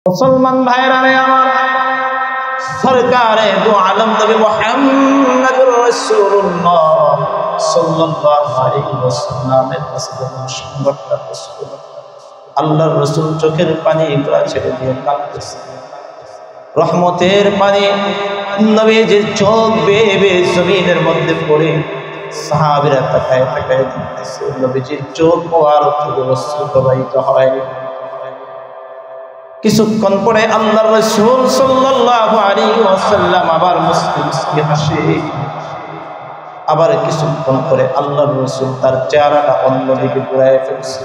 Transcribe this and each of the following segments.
মুসলমান ভাইরা আমার, সরকারে দু আলম নবী মুহাম্মদুর রাসূলুল্লাহ সাল্লাল্লাহু আলাইহি ওয়াসাল্লামের সংবাদটা আল্লাহর রাসূল চোখের পানি ছেড়ে দিয়ে কাঁদতেছে। রহমতের পানি নবীজির চোখ বেয়ে বেয়ে জমিনের মধ্যে পড়ে সাহাবীরা তাকায় তাকায় দেখতেছে নবীজির চোখ মোবারক থেকে অশ্রু প্রবাহিত হয়। কিছুক্ষণ পরে আল্লাহর রাসূল সাল্লাল্লাহু আলাইহি ওয়াসাল্লাম আবার মুস্কি মুস্কি হাসে। আবার কিছুক্ষণ পরে আল্লাহর রাসূল তার চেহারাটা অন্যদিকে ঘুরায় ফেলছে।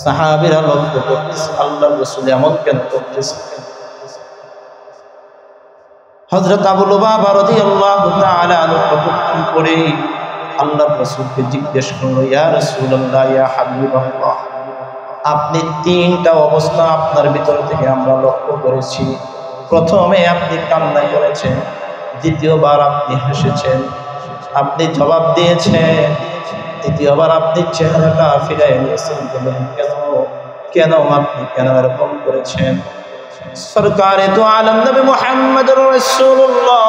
সাহাবীরা লক্ষ্য করতেছে আল্লাহর রাসূল এমন কেন করতেছে। হযরত আবু লুবাবা রাদিয়াল্লাহু তাআলা কতক্ষণ পরে আল্লাহর রাসূলকে জিজ্ঞেস করলো, ইয়া রাসূলুল্লাহ, ইয়া হাবিবাল্লাহ, আপনি তিনটা অবস্থা আপনার ভিতর থেকে আমরা লক্ষ্য করেছি। প্রথমে আপনি কান্না করেছেন, দ্বিতীয়বার আপনি হেসেছেন, আপনি জবাব দিয়েছেন, তৃতীয়বার আপনি চেহারাটা ফিরাই নিয়েছেন। বলেন কেন আপনি কেন এরকম করেছেন? সরকারে দু আলম নবী মুহাম্মদুর রাসূলুল্লাহ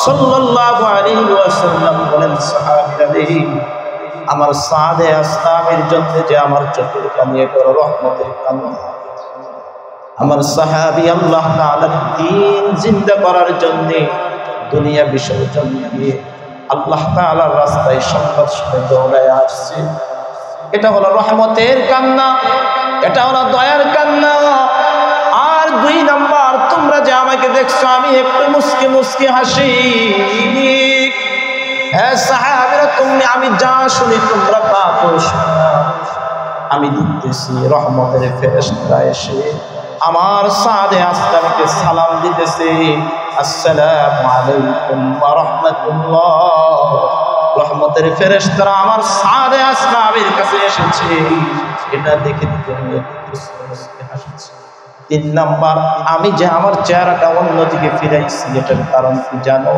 সাল্লাল্লাহু আলাইহি ওয়াসাল্লাম বলেন, সাহাবীরা আমার সাদে আসলামের জন্য যে আমার চোখের পানি করো রহমতের কান্না। আমার সাহাবী আল্লাহ তাআলার দ্বীন জিন্দা করার জন্য দুনিয়া বিসর্জন দিয়ে আল্লাহ তাআলার রাস্তায় সংবাদ শুনে দৌড়ায় আসছে। এটা হলো রহমতের কান্না, এটা হলো দয়ার কান্না। আর দুই নাম্বার, তোমরা যে আমাকে দেখছো আমি একটু মুস্কি মুস্কি হাসি, হ্যাঁ সাহাবীরা আমি যা শুনি তোমরা তা তো শোনো। আমি দেখতেছি রহমতের ফেরেশতারা এসে আমার সাদে আসলামকে সালাম দিতেছে, আসসালামু আলাইকুম ওয়া রাহমাতুল্লাহ। রহমতের ফেরেশতারা আমার সাদে আসলামের কাছে এসেছে, এটা দেখে হাসছে। তিন নাম্বার, আমি যে আমার চেহারাটা অন্যদিকে ফিরাইছি এটার কারণ কি জানো?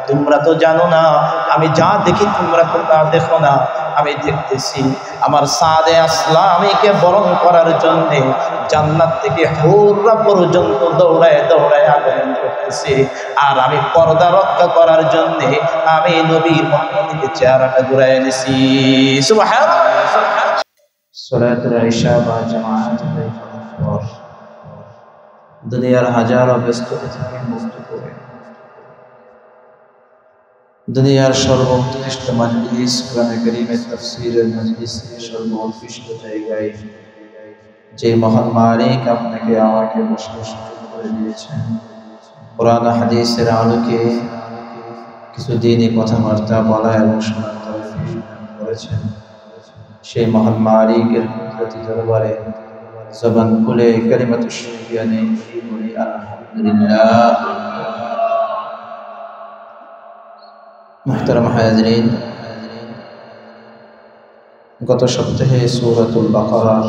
তোমরা তো জানো না। আমি যা দেখি তোমরা তো তা দেখো না। আমি দেখতেছি আমার সাদে আসলামীকে বরণ করার জন্য জান্নাত থেকে হুররা পর্যন্ত দৌড়ায় দৌড়ায় আগমন করতেছে, আর আমি পর্দা রক্ষা করার জন্য আমি নবীর মহম্মদীকে চেহারাটা ঘুরায় এনেছি। সুবহানাল্লাহ। সালাতুল ইশা বা জামাআত পর দুনিয়ার হাজারো ব্যস্ততা থেকে মুক্ত করে দুনিয়ার সর্বোৎকৃষ্ট মাজলিস কোরআন কারীমের তাফসীরের মাজলিসে সর্বোৎকৃষ্ট জায়গায় যে মহান মালিক আপনাকে আমাকে বসার সুযোগ করে দিয়েছেন, কোরআন হাদিসের আলোকে কিছু দিনই কথাবার্তা বলা এবং শোনার তৌফিক দান করেছেন, সেই মহান মালিকের কুদরতি দরবারে জবান খুলে কালিমাতু শুকরিয়া নেই বলি আলহামদুলিল্লাহ। মুহতারাম হাজিরিন, গত সপ্তাহে সূরাতুল বাকারার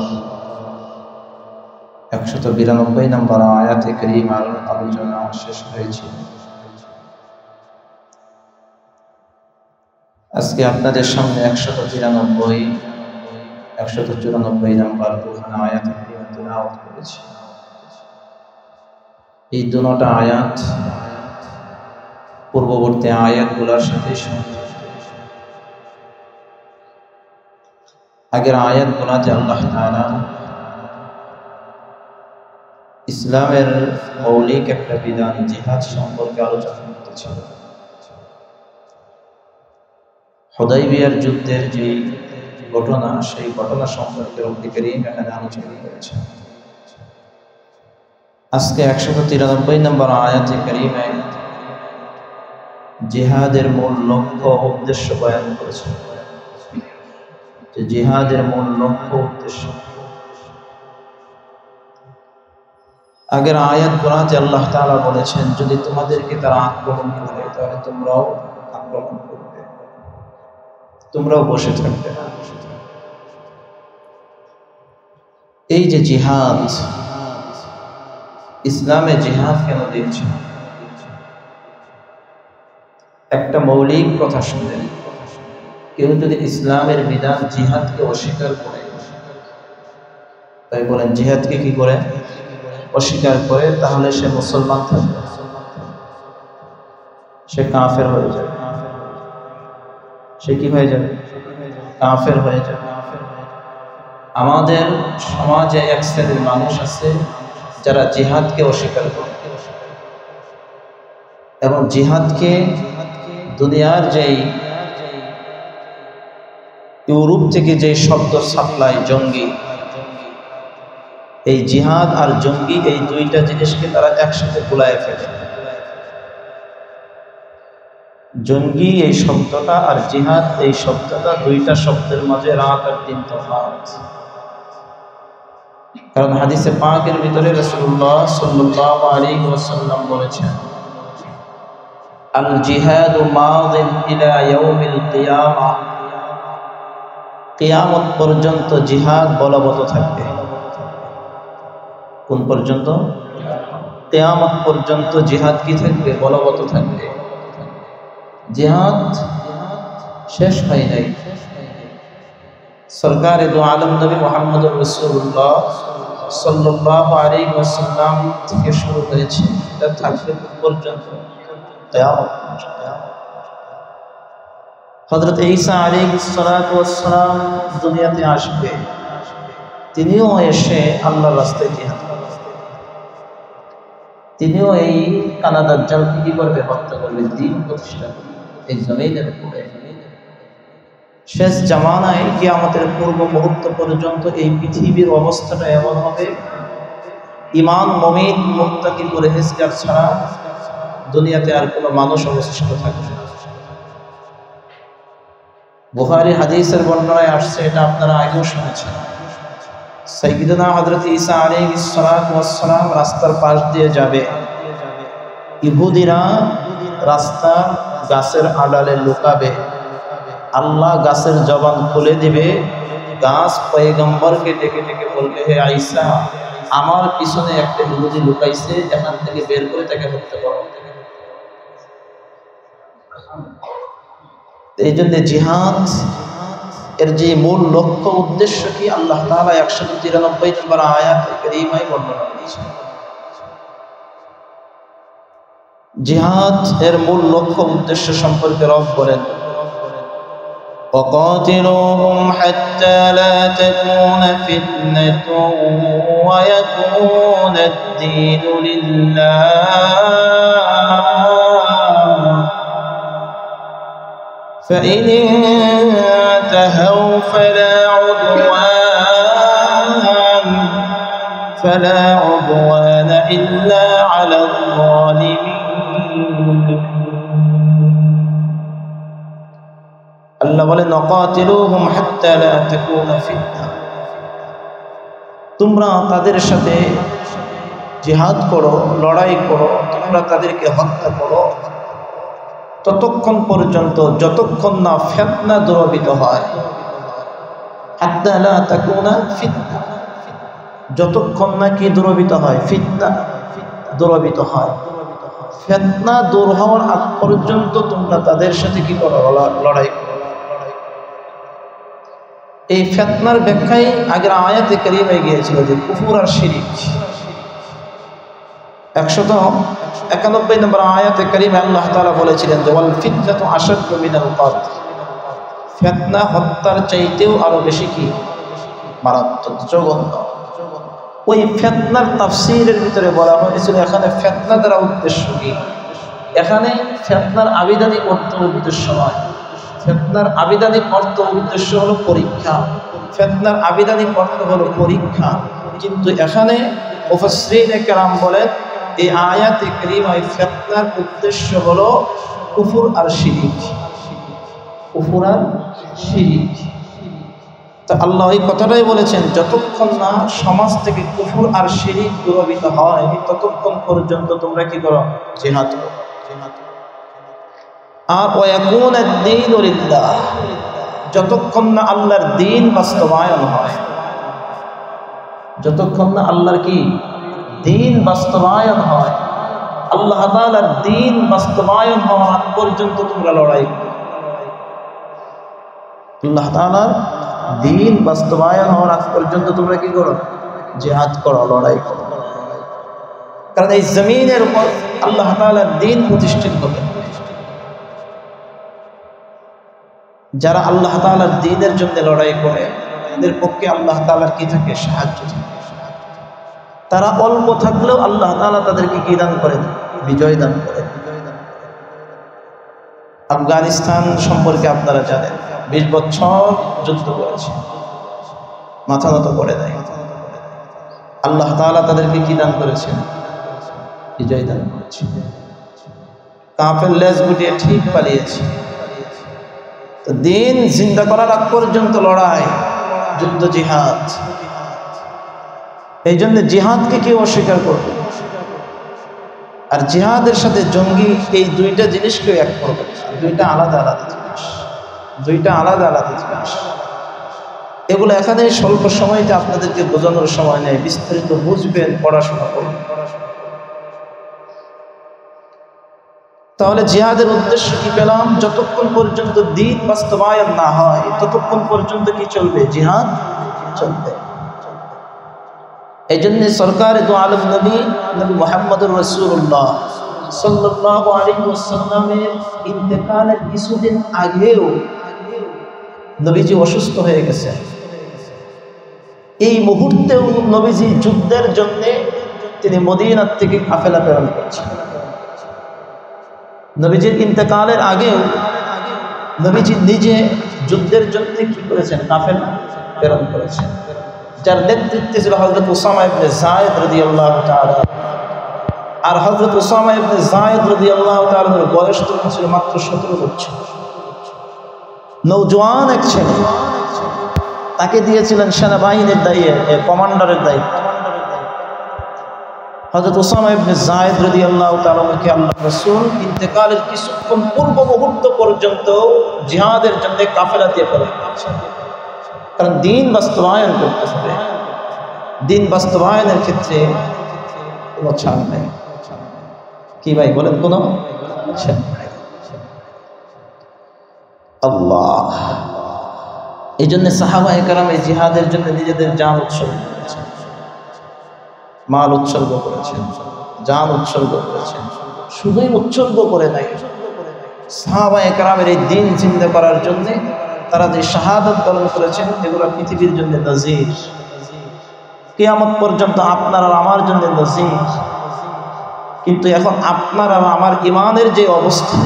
192 নম্বর আয়াতে কারীমার আলোচনা শেষ হয়েছিল। আজকে আপনাদের সামনে 193, 194 নম্বর আয়াতে কারীমা তেলাওয়াত করেছি। এই দুটো আয়াত পূর্ববর্তী আয়াতগুলোর সাথে সংযুক্ত। আগের আয়াতগুলোতে আল্লাহ তাআলা ইসলামের মৌলিক একটা বিধান জিহাদ সম্পর্কে আলোচনা করতেছিল। হুদায়বিয়ার যুদ্ধের যে ঘটনা, সেই ঘটনা সম্পর্কে রব্বুল কারীম এখানে আলোচনা করেছেন। আজকে 193 নম্বর আয়াতে কারীমায় জিহাদের মূল লক্ষ্য উদ্দেশ্য বয়ান করেছেন, যে জিহাদের মূল লক্ষ্য উদ্দেশ্য। আগের আয়াতগুলোতে আল্লাহ তাআলা বলেছেন যদি তোমাদেরকে তারা আক্রমণ করে তাহলে তোমরাও আক্রমণ করবে, তোমরাও বসে থাকবে না। এই যে জিহাদ, ইসলামে জিহাদ কেন দিয়েছে? একটা মৌলিক কথা শুনলেন, কেউ যদি ইসলামের বিধান জিহাদকে অস্বীকার করে, তাই বলেন জিহাদকে কি করে? অস্বীকার করে, তাহলে সে মুসলমান থাকবে, সে কাফের হয়ে যাবে। সে কি হয়ে যাবে? কাফের হয়ে যাবে। আমাদের সমাজে এক শ্রেণীর মানুষ আছে যারা জিহাদকে অস্বীকার করে এবং জিহাদকে দুনিয়ার যেই ইউরোপ থেকে যে শব্দ সাপ্লাই, জঙ্গি, এই জিহাদ আর জঙ্গি এই দুইটা জিনিসকে তারা একসাথে গুলায় ফেলে। জঙ্গি এই শব্দটা আর জিহাদ এই শব্দটা, দুইটা শব্দের মাঝে রাত আর দিন তফাৎ। কারণ হাদিসে পাকের ভিতরে রাসূলুল্লাহ সাল্লাল্লাহু আলাইহি ওয়াসাল্লাম বলেছেন, আল জিহাদু মাযিন ইলা ইয়াউমিল কিয়ামাহ, কিয়ামত পর্যন্ত জিহাদ বলবৎ থাকবে। কোন পর্যন্ত? কিয়ামত পর্যন্ত জিহাদ কি থাকবে? বলবৎ থাকবে। জিহাদ শেষ হয় নাই। সরকারে দু আলম নবী মুহাম্মদুর রাসূলুল্লাহ সাল্লাল্লাহু আলাইহি ওয়াসাল্লাম থেকে শুরু হয়েছে, এটা থাকবে পর্যন্ত কিয়ামত। হযরত ঈসা আলাইহিস সালাতু ওয়াস সালাম দুনিয়াতে আসবে, তিনিও এসে আল্লাহর রাস্তায় জিহাদ করবেন। তিনিও এই কানা দাজ্জালকে কি করবে? হত্যা করবে, দ্বীন প্রতিষ্ঠা করবে এই জমিনের উপরে। শেষ জামানায় কিয়ামতের পূর্ব মুহূর্ত পর্যন্ত এই পৃথিবীর অবস্থাটা এমন হবে, ঈমান, মুমিন, মুত্তাকি, পরহেজগার ছাড়া দুনিয়াতে আর কোনো মানুষ অবশিষ্ট থাকবে না। বুখারী হাদিসের বর্ণনায় আসছে, এটা আপনারা আগেও শুনেছেন। সাইয়্যিদুনা হযরত ঈসা আলাইহিস সালাতু ওয়াস সালাম রাস্তার পাশ দিয়ে যাবে, ইহুদিরা রাস্তা গাছের আড়ালে লুকাবে, আল্লাহ গাছের জবান খুলে দিবে, গাছ পয়গম্বরকে ডেকে ডেকে বলবে, হে ঈসা, আমার পিছনে একটা ইহুদি লুকাইছে, এখান থেকে বের করে তাকে হত্যা করো। এই জন্য জিহাদ এর যে মূল লক্ষ্য উদ্দেশ্য কি, আল্লাহ তাআলা 193 নম্বর আয়াতে কারীমায় বর্ণনা করেছেন। জিহাদ এর মূল লক্ষ্য উদ্দেশ্য সম্পর্কে রব বলেন, وقاتلوهم حتى لا تكون فتنة ويكون الدين لله فإن انتهوا فلا عدوان إلا على الظالمين। আল্লাহ বলেন, নকাতিলুহুম হাত্তা লা তাকুনা ফিতনা, তোমরা তাদের সাথে জিহাদ করো, লড়াই করো, তোমরা তাদেরকে হত্যা করো ততক্ষণ পর্যন্ত যতক্ষণ না ফিতনা দূরীভূত হয়। হাত্তা লা তাকুনা ফিতনা, যতক্ষণ না কি দূরীভূত হয়? ফিতনা দূরীভূত হয়। ফিতনা দূর হওয়ার আগ পর্যন্ত তোমরা তাদের সাথে কি করো? লড়াই করো। এই ফিতনার ব্যাখ্যায় আগের আয়াতে কারীমায় গিয়েছিল যে কুফর আর শিরক। 191 নম্বর আয়াতে কারীমায় আল্লাহ তাআলা বলেছিলেন যে ওয়াল ফিতনাতু আশাদ্দু মিনাল কতল, ফিতনা হত্যার চাইতেও আরো বেশি কি মারাত্মক, জঘন্য। ওই ফিতনার তাফসীরের ভিতরে বলা হয়েছিল এখানে ফিতনা দ্বারা উদ্দেশ্য কি? এখানে ফিতনার আবিধানিক অর্থ উদ্দেশ্য নয়, ফিতনার আবিধানিক অর্থ উদ্দেশ্য হলো পরীক্ষা, ফিতনার আবিধানিক অর্থ হলো পরীক্ষা। কিন্তু এখানে মুফাসসিরিনে কেরাম বলেন এই আয়াতে কারীমায় ফিতনার উদ্দেশ্য হলো কুফর আর শিরক, কুফর আর শিরক। তো আল্লাহ এই কথাটাই বলেছেন, যতক্ষণ না সমাজ থেকে কুফর আর শিরক দূরীভূত হয় ততক্ষণ পর্যন্ত তোমরা কি করো? জিহাদ করো। আর ওয়াকুন আদ-দীনু লিল্লাহ, যতক্ষণ না আল্লাহর দ্বীন বাস্তবায়ন হয়, যতক্ষণ না আল্লাহর কি দ্বীন বাস্তবায়ন হয়, আল্লাহ তাআলার দ্বীন বাস্তবায়ন হওয়া পর্যন্ত তোমরা লড়াই করো। আল্লাহ তাআলার দ্বীন বাস্তবায়ন হওয়ার আগ পর্যন্ত তোমরা কি করো? জিহাদ করো, লড়াই করো। কারণ এই জমিনের উপর আল্লাহ তাআলার দ্বীন প্রতিষ্ঠিত হবে। যারা আল্লাহ তাআলার দ্বীনের জন্য লড়াই করে তাদের পক্ষে আল্লাহ তাআলার কি থাকে? সাহায্য থাকে। তারা অল্প থাকলেও আল্লাহ তাআলা তাদেরকে কি দান করেন? বিজয় দান করেন। আফগানিস্তান সম্পর্কে আপনারা জানেন, 20 বছর যুদ্ধ করেছে, মাথা নত করে দেয়। আল্লাহ তাআলা তাদেরকে কি দান করেছেন? বিজয় দান করেছেন। কাফের লেজ গুটিয়ে ঠিক পালিয়েছে। তো দিন জিন্দা করার আগ পর্যন্ত লড়াই, যুদ্ধ, জিহাদ। এই জন্য জিহাদকে কেউ অস্বীকার করবে, আর জিহাদের সাথে জঙ্গি, এই দুইটা জিনিসকেও এক করবে। দুইটা আলাদা আলাদা জিনিস, দুইটা আলাদা আলাদা জিনিস। এগুলো এখানে স্বল্প সময়তে আপনাদেরকে বোঝানোর সময় নেই, বিস্তারিত বুঝবেন, পড়াশোনা করবেন। তাহলে জিহাদের উদ্দেশ্য কি পেলাম? যতক্ষণ পর্যন্ত দ্বীন বাস্তবায়ন না হয় ততক্ষণ পর্যন্ত কি চলবে? জিহাদ চলবে। এই জন্য সরকার দু আলম নবী মুহাম্মদুর রাসূলুল্লাহ সাল্লাল্লাহু আলাইহি ওয়াসাল্লামের ইন্তেকালের কিছুদিন আগেও নবীজি অসুস্থ হয়ে গেছেন। এই মুহূর্তেও নবীজি যুদ্ধের জন্য তিনি মদিনা থেকে কাফেলা প্রেরণ করেছেন। নবীজির ইন্তেকালের আগেও নবীজি নিজে যুদ্ধের জন্য কি করেছেন? কাফেলা প্রেরণ করেছেন, যার নেতৃত্বে ছিল হযরত উসামা ইবনে যায়েদ রাদিয়াল্লাহু তাআলা। আর হযরত উসামা ইবনে যায়েদ রাদিয়াল্লাহু তাআলার বয়স তখন ছিল মাত্র 17 বছর। নওজোয়ান এক ছেলে, তাকে দিয়েছিলেন সেনাবাহিনীর দায়িত্ব, কমান্ডারের দায়িত্ব। হযরত উসামা ইবনে যায়েদ রাদিয়াল্লাহু তাআলাকে আল্লাহর রাসূল ইন্তেকালের কিছুক্ষণ পূর্ব মুহূর্ত পর্যন্ত জিহাদের জন্য কাফেলা দিয়ে পাঠাচ্ছেন। কারণ দ্বীন বাস্তবায়ন করতে হবে। দ্বীন বাস্তবায়নের ক্ষেত্রে কোনো ছাড় নেই। কি ভাই বলেন? কোনো ছাড় নেই। আল্লাহ, এই জন্য সাহাবায়ে কেরাম এই জিহাদের জন্য নিজেদের জান উৎসর্গ করেছেন, মাল উৎসর্গ করেছেন, জান উৎসর্গ করেছেন। শুধুই উৎসর্গ করে নাই, সাহাবায়ে কেরামের এই দ্বীন জিন্দা করার জন্য তারা যে শাহাদাত বরণ করেছেন এগুলো পৃথিবীর জন্য নজির, কিয়ামত পর্যন্ত আপনার আর আমার জন্য নজির। কিন্তু এখন আপনার আর আমার ইমানের যে অবস্থা,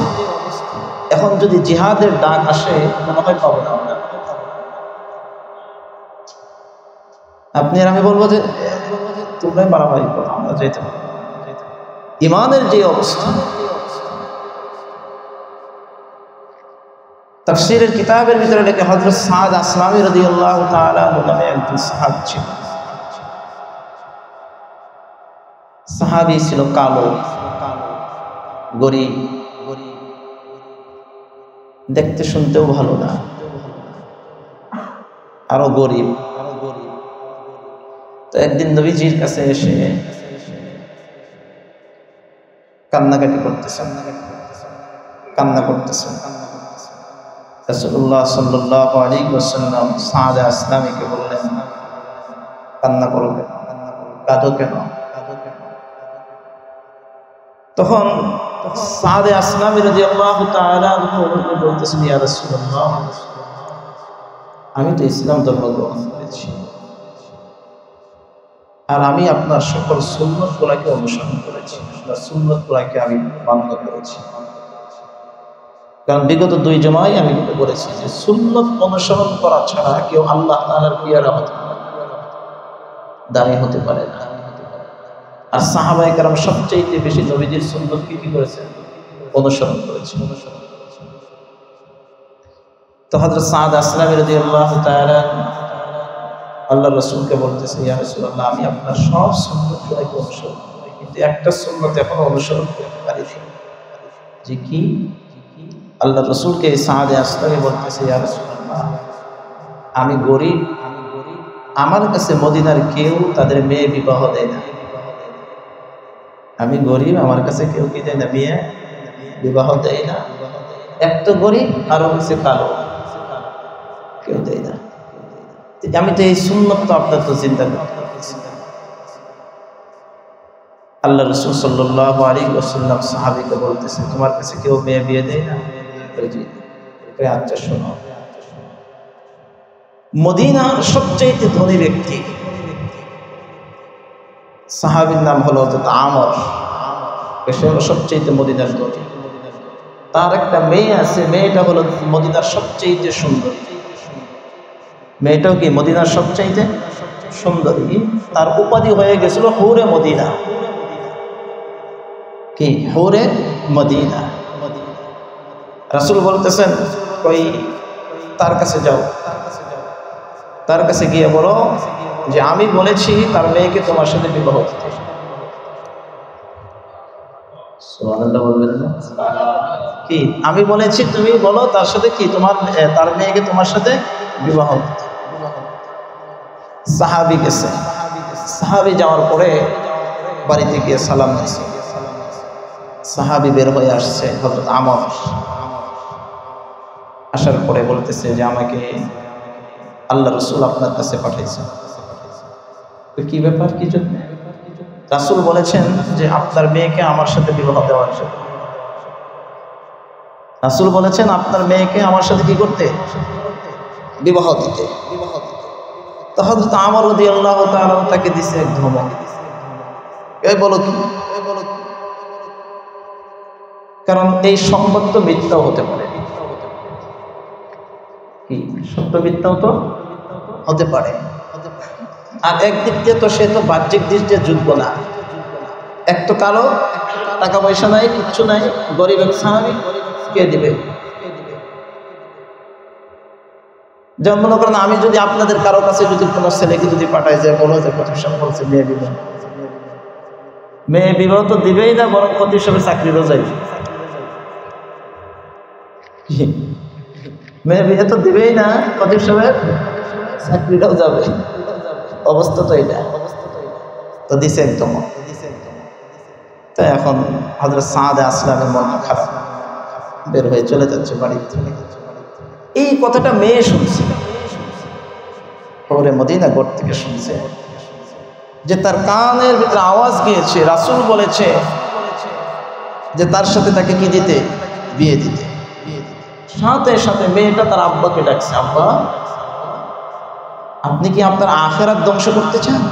এখন যদি জিহাদের ডাক আসে মনে হয় পাবো না আমরা। আপনি আর আমি বলবো যে তোমরাই বাড়াবাড়ি করো, আমরা যেতে পারবো। ইমানের যে অবস্থা, তাফসীরের কিতাবের ভিতরে লেখে হযরত সাদ আসলামী রাদিয়াল্লাহু তাআলা নামে একজন সাহাবী ছিল। সাহাবী ছিল কালো, গরীব, দেখতে শুনতেও ভালো না, আরো গরীব। তো একদিন নবীজির কাছে এসে কান্নাকাটি করতেছেন, কান্না করতেছেন। রাসূলুল্লাহ সাল্লাল্লাহু আলাইহি ওয়াসাল্লাম সাদ আসলামীকে বললেন, কান্না করো কেন, কাঁদো কেন? তখন সাদ আসলামী রাদিয়াল্লাহু তাআলা বলতেছেন, ইয়া রাসূলুল্লাহ, আমি তো ইসলাম ধর্ম গ্রহণ করেছি, আর আমি আপনার সকল সুন্নতগুলোকে অনুসরণ করেছি, আপনার সুন্নতগুলোকে আমি মান্য করেছি। কারণ বিগত 2 জমায় আমি বলেছি যে সুন্নত অনুসরণ করা ছাড়া কেউ আল্লাহ তাআলার পিয়ারা হতে পারে না, দায়ী হতে পারে না। আর সাহাবায়ে কেরাম সবচেয়ে বেশি নবীজির সুন্নতকে কি করেছেন? অনুসরণ করেছেন। তো হযরত সাদ আসলামী রাদিয়াল্লাহু তাআলা আল্লাহর রাসূলকে বলতেছে, ইয়া রাসূলুল্লাহ, আমি আপনার সব সুন্নতগুলোকে অনুসরণ করি, কিন্তু একটা সুন্নত এখনো অনুসরণ করতে পারিনি। যে কি? আল্লাহর রাসূলকে সাদ আসলামী বলতেছে, ইয়া রাসূলুল্লাহ, আমি গরীব, আমার কাছে মদিনার কেউ তাদের মেয়ে বিবাহ দেয় না। আমি গরীব, আমার কাছে কেউ কি দেয় না? মেয়ে বিবাহ দেয় না। একটা গরীব, আরো হচ্ছে কালো, কেউ দেয় না। আমি তো এই সুন্নত তো আপনার তো চিন্তা করতে পারছি। আল্লাহ রাসূল সাল্লাল্লাহু আলাইহি ওয়াসাল্লাম সাহাবীকে বলতেছে, তোমার কাছে কেউ মেয়ে বিয়ে দেয় না? আচ্ছা শোনো, মদিনার সবচেয়ে ধনী ব্যক্তি সাহাবীর নাম হলো হযরত আমর, সে হলো সবচেয়ে মদিনার ধনী। তার একটা মেয়ে আছে, মেয়েটা হলো মদিনার সবচেয়ে সুন্দরী। মেয়েটাও কি মদিনার সবচেয়ে সুন্দরী। তার উপাধি হয়ে গেছিল হুরে মদিনা। কি হুরে মদিনা? রাসূল বলতেছেন, ওই তার কাছে যাও, তার কাছে গিয়ে বলো যে আমি বলেছি তার মেয়েকে তোমার সাথে বিবাহ দিতে। সুবহানাল্লাহ বলবেন না? কি আমি বলেছি তুমি বলো তার সাথে কি তার মেয়েকে তোমার সাথে বিবাহ দিতে। সাহাবী গেছে, সাহাবী যাওয়ার পরে বাড়িতে গিয়ে সালাম দিয়েছে। সাহাবী বের হয়ে আসছে, হযরত আমর আসার পরে বলতেছে যে আমাকে আল্লাহ রাসূল আপনার কাছে পাঠাইছে। কি ব্যাপার, কি জন্য? রাসূল বলেছেন যে আপনার মেয়েকে আমার সাথে বিবাহ দেওয়ার জন্য। রাসূল বলেছেন আপনার মেয়েকে আমার সাথে কি করতে? বিবাহ দিতে। তো হযরত আমর রাদিয়াল্লাহু তাআলা তাকে দিছে এক ধমক। এই বলো কি? কারণ এই সংবাদ তো মিথ্যাও হতে পারে। কি সত্য মিথ্যাও তো হতে পারে। আর একদিক দিয়ে তো সে তো বাহ্যিক দিক দিয়ে যুদ্ধ না, এক তো কালো, টাকা পয়সা নাই, কিচ্ছু নাই, গরিব এক সাহাবী, কে দিবে? যেমন মনে করেন আমি যদি আপনাদের কারো কাছে যদি কোনো ছেলেকে যদি পাঠাই যায়, বলো যে প্রতিষ্ঠান বলছে মেয়ে বিবাহ, মেয়ে বিবাহ তো দিবেই না, বরং প্রতি হিসাবে চাকরিরও যাইবে। মেয়ে বিয়ে তো দিবেই না, প্রতি হিসাবে চাকরিটাও যাবে। অবস্থা তো এটা। তো দিছে একদম। তো এখন হযরত সাদ আসলামের মন খারাপ, বের হয়ে চলে যাচ্ছে বাড়িতে। এই কথাটা মেয়ে শুনছে, হুরে মদিনা গোট থেকে শুনছে যে তার কানের ভিতরে আওয়াজ গিয়েছে, রাসূল বলেছে যে তার সাথে তাকে কি দিতে? বিয়ে দিতে। সাথে সাথে মেয়েটা তার আব্বাকে ডাকছে, আব্বা আপনি কি আপনার আখিরাত ধ্বংস করতে চান?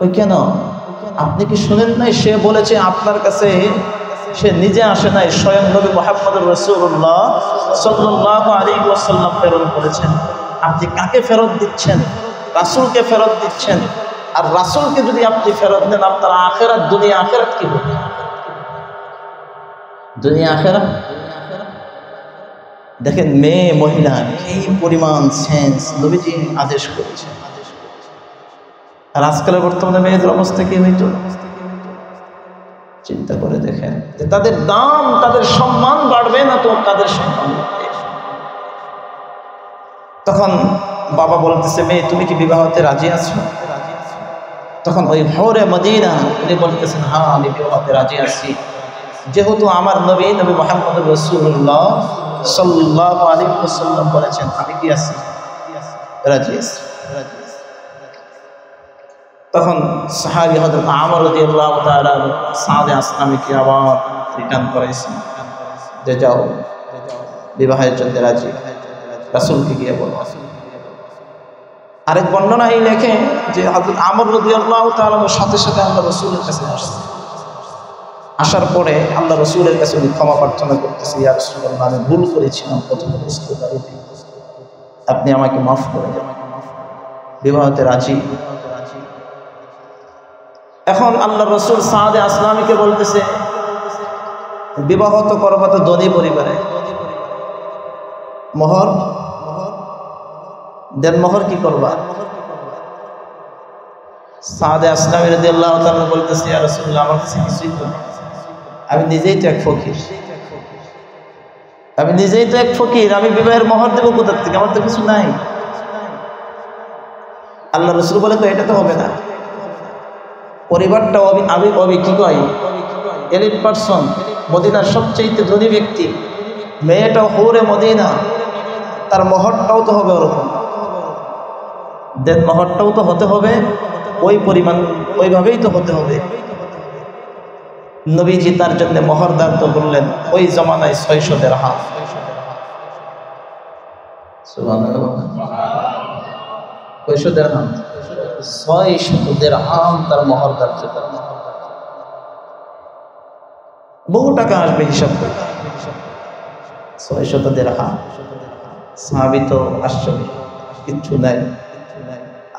ওই কেন? আপনি কি শুনেন নাই সে বলেছে আপনার কাছে, সে নিজে আসে নাই, স্বয়ং নবী মুহাম্মদ রাসূলুল্লাহ সাল্লাল্লাহু আলাইহি ওয়াসাল্লাম প্রেরণ করেছেন। আপনি কাকে ফেরত দিচ্ছেন? রাসূলকে ফেরত দিচ্ছেন। আর রাসূলকে যদি আপনি ফেরত দেন, আপনার আখিরাত, দুনিয়া আখিরাত কি হবে? দুনিয়া আখিরাত। দেখেন মেয়ে মহিলা কি পরিমাণ সেন্স নবীজি আদেশ করেছে। আর আজকালের বর্তমানে মেয়েদের অবস্থা কি হইতো চিন্তা করে দেখেন, যে তাদের দাম, তাদের সম্মান বাড়বে না তো তাদের সম্মান বাড়বে। তখন বাবা বলতেছে, মেয়ে তুমি কি বিবাহতে রাজি আছো? তখন ওই হুরে মদিনা উনি বলতেছেন, হ্যাঁ আমি বিবাহতে রাজি আছি, যেহেতু আমার নবী মুহাম্মদ রাসূলুল্লাহ সাল্লাল্লাহু আলাইহি ওয়াসাল্লাম বলেছেন, আমি কি আছি? রাজি আছি। তখন সাহাবী হযরত আমর রাদিয়াল্লাহু তাআলা সাদ আসলামীকে আবার রিটার্ন করাইছেন যে যাও বিবাহের জন্য রাজি, রাসূলকে গিয়ে বলো। আরেক বর্ণনায় লেখে যে হযরত আমর রাদিয়াল্লাহু তাআলা সাথে সাথে আল্লাহ রাসূলের কাছে আসছে। আসার পরে আল্লাহ রাসূলের কাছে উনি ক্ষমা প্রার্থনা করতেছে, ইয়া রাসূলুল্লাহ আমি ভুল করেছিলাম, প্রথম বুঝতে আপনি আমাকে মাফ করে দেন, বিবাহতে রাজি। এখন আল্লাহ রাসূল সাদে আসলামীকে বলতেছে, বিবাহ তো করবা তো ধনী পরিবারে, মোহর দেন, মোহর কি করবা? সাদে আসলামী রাদিয়াল্লাহু তাআলা বলতেছে, ইয়া রাসূলুল্লাহ আমার কাছে কিছুই তো নেই, আমি নিজেই তো এক ফকির, আমি নিজেই তো এক ফকির, আমি বিবাহের মোহর দেবো কোথা থেকে? আমার তো কিছু নাই। আল্লাহ রাসূল বলে, তো এটা তো হবে না, পরিবারটা আমি কি কয় এলিট পারসন, মদিনার সবচেয়ে ধনী ব্যক্তি, মেয়েটাও হুরে মদিনা, তার মোহরটাও তো হবে ওরকম, দেন মোহরটাও তো হতে হবে ওই পরিমাণ ওইভাবেই তো হতে হবে। নবীজি তার জন্য মহরদার তো বললেন ওই জমানায় 600 দিরহাম। সুবহানাল্লাহ, 600 দিরহাম, 600 দিরহাম তার মহরদার ছিল। বহু টাকা আসবে হিসাব করে। 600 দিরহাম, সাহাবী তো আশ্চর্য, কিচ্ছু নাই,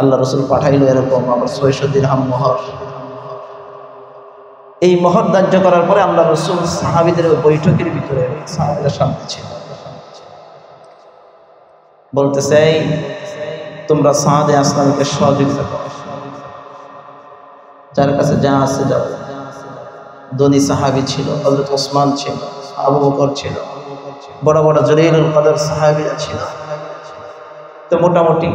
আল্লাহ রসুল পাঠাইলো এরকম আবার 600 দিরহাম মোহর। এই মোহর ধার্য করার পরে আল্লাহ রসুল সাহাবীদের বৈঠকের ভিতরে সাহাবীরা শান্তি ছিল, বলতেছে এই তোমরা সাদে আসলামকে সহযোগিতা করো, যার কাছে যা আছে যাও। ধনী সাহাবী ছিল, হযরত ওসমান ছিল, আবু বকর ছিল, বড় বড় জলিলুল কদর সাহাবীরা ছিল। তো মোটামুটি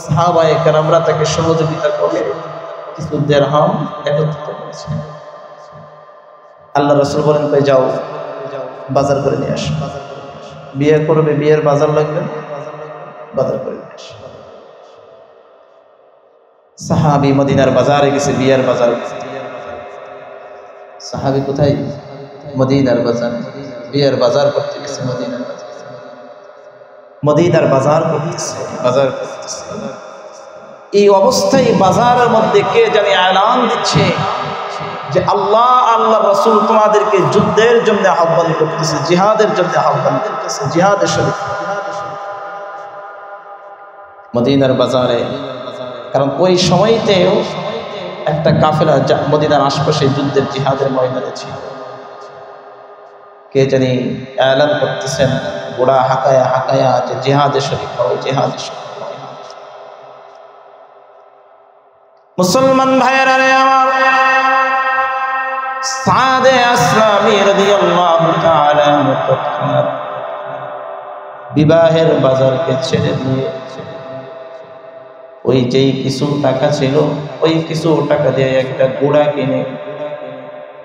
সাহাবায়ে কেরামরা তাকে সহযোগিতা করে কিছু দিরহাম একত্রিত করেছে। আল্লাহ রসুল বলেন কই যাও বাজার করে নিয়ে আসো, বিয়ে করবে, বিয়ের বাজার লাগবে, বাজার করে নিয়ে আসো। সাহাবী মদিনার বাজারে গেছে, বিয়ের বাজার। সাহাবী কোথায়? মদিনার বাজার, বিয়ের বাজার করতে গেছে। মদিনার বাজার করতেছে, বাজার করতেছে। এই অবস্থায় বাজারের মধ্যে কে জানি এলান দিচ্ছে যে আল্লাহ আল্লাহ রসুল তোমাদেরকে যুদ্ধের জন্য আহ্বান করতেছে, জিহাদের জন্য আহ্বান করতেছে, জিহাদের শরীফ মদিনার বাজারে। কারণ ওই সময়তেও একটা কাফেলা মদিনার আশপাশে যুদ্ধের জিহাদের ময়দানে ছিল। কে জানি এলান করতেছেন গোড়া হাকায়া হাকায়া যে জিহাদে শরীক হও, জিহাদে শরীক। মুসলমান ভাইয়েরা রে আমার, সাদে আসলামী রাদিয়াল্লাহু তাআলা তৎক্ষণাৎ বিবাহের বাজারকে ছেড়ে দিয়ে ওই যেই কিছু টাকা ছিল ওই কিছু টাকা দিয়ে একটা ঘোড়া কিনে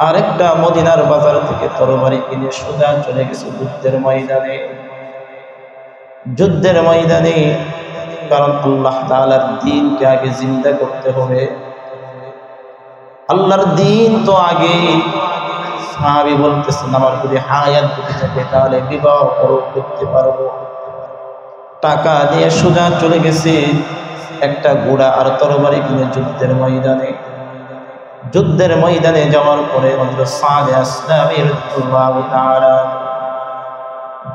আরেকটা মদিনার বাজার থেকে তরবারি কিনে সোজা চলে গেছে যুদ্ধের ময়দানে। যুদ্ধের ময়দানে, কারণ আল্লাহ তাআলার দ্বীনকে আগে জিন্দা করতে হবে। আল্লাহর দ্বীন তো আগে। সাহাবী বলতেছেন আমার যদি হায়াত বেঁচে থাকে তাহলে বিবাহ করতে পারবো। টাকা দিয়ে সোজা চলে গেছে একটা ঘোড়া আর তরবারি কিনে যুদ্ধের ময়দানে। যুদ্ধের ময়দানে যাওয়ার পরে হযরত সাদে আসলামী রাদিয়াল্লাহু তাআলা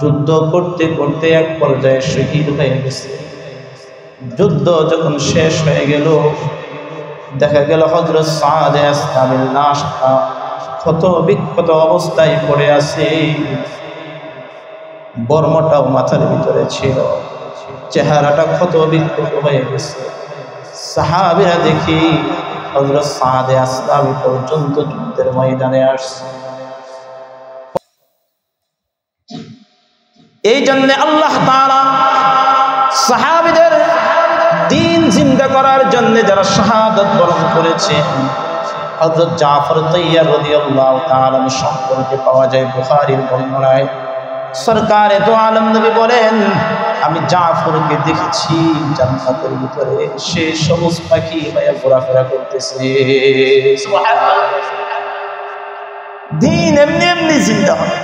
যুদ্ধ করতে করতে এক পর্যায়ে শহীদ হয়ে গেছে। যুদ্ধ যখন শেষ হয়ে গেল, দেখা গেল হযরত সাদে আসলামীর লাশটা ক্ষত বিক্ষত অবস্থায় পড়ে আছে। বর্মটাও মাথার ভিতরে ছিল, চেহারাটা ক্ষত বিক্ষত হয়ে গেছে। সাহাবীরা দেখি হযরত সাদে আসলামী পর্যন্ত যুদ্ধের ময়দানে আসছে। এই জন্য আল্লাহ তাআলা সাহাবীদের দ্বীন জিন্দা করার জন্য যারা শাহাদাত বরণ করেছে, হযরত জাফর তাইয়ার রাদিয়াল্লাহু তাআলা সম্পর্কে পাওয়া যায় বুখারীর বর্ণনায়। সরকারে তো আলম নবী বলেন আমি জাফরকে দেখেছি জান্নাতের ভিতরে, সে সবুজ পাখি হয়ে ঘোরাফেরা করতেছে। সুবহানাল্লাহ। দ্বীন এমনি এমনি জিন্দা হয়।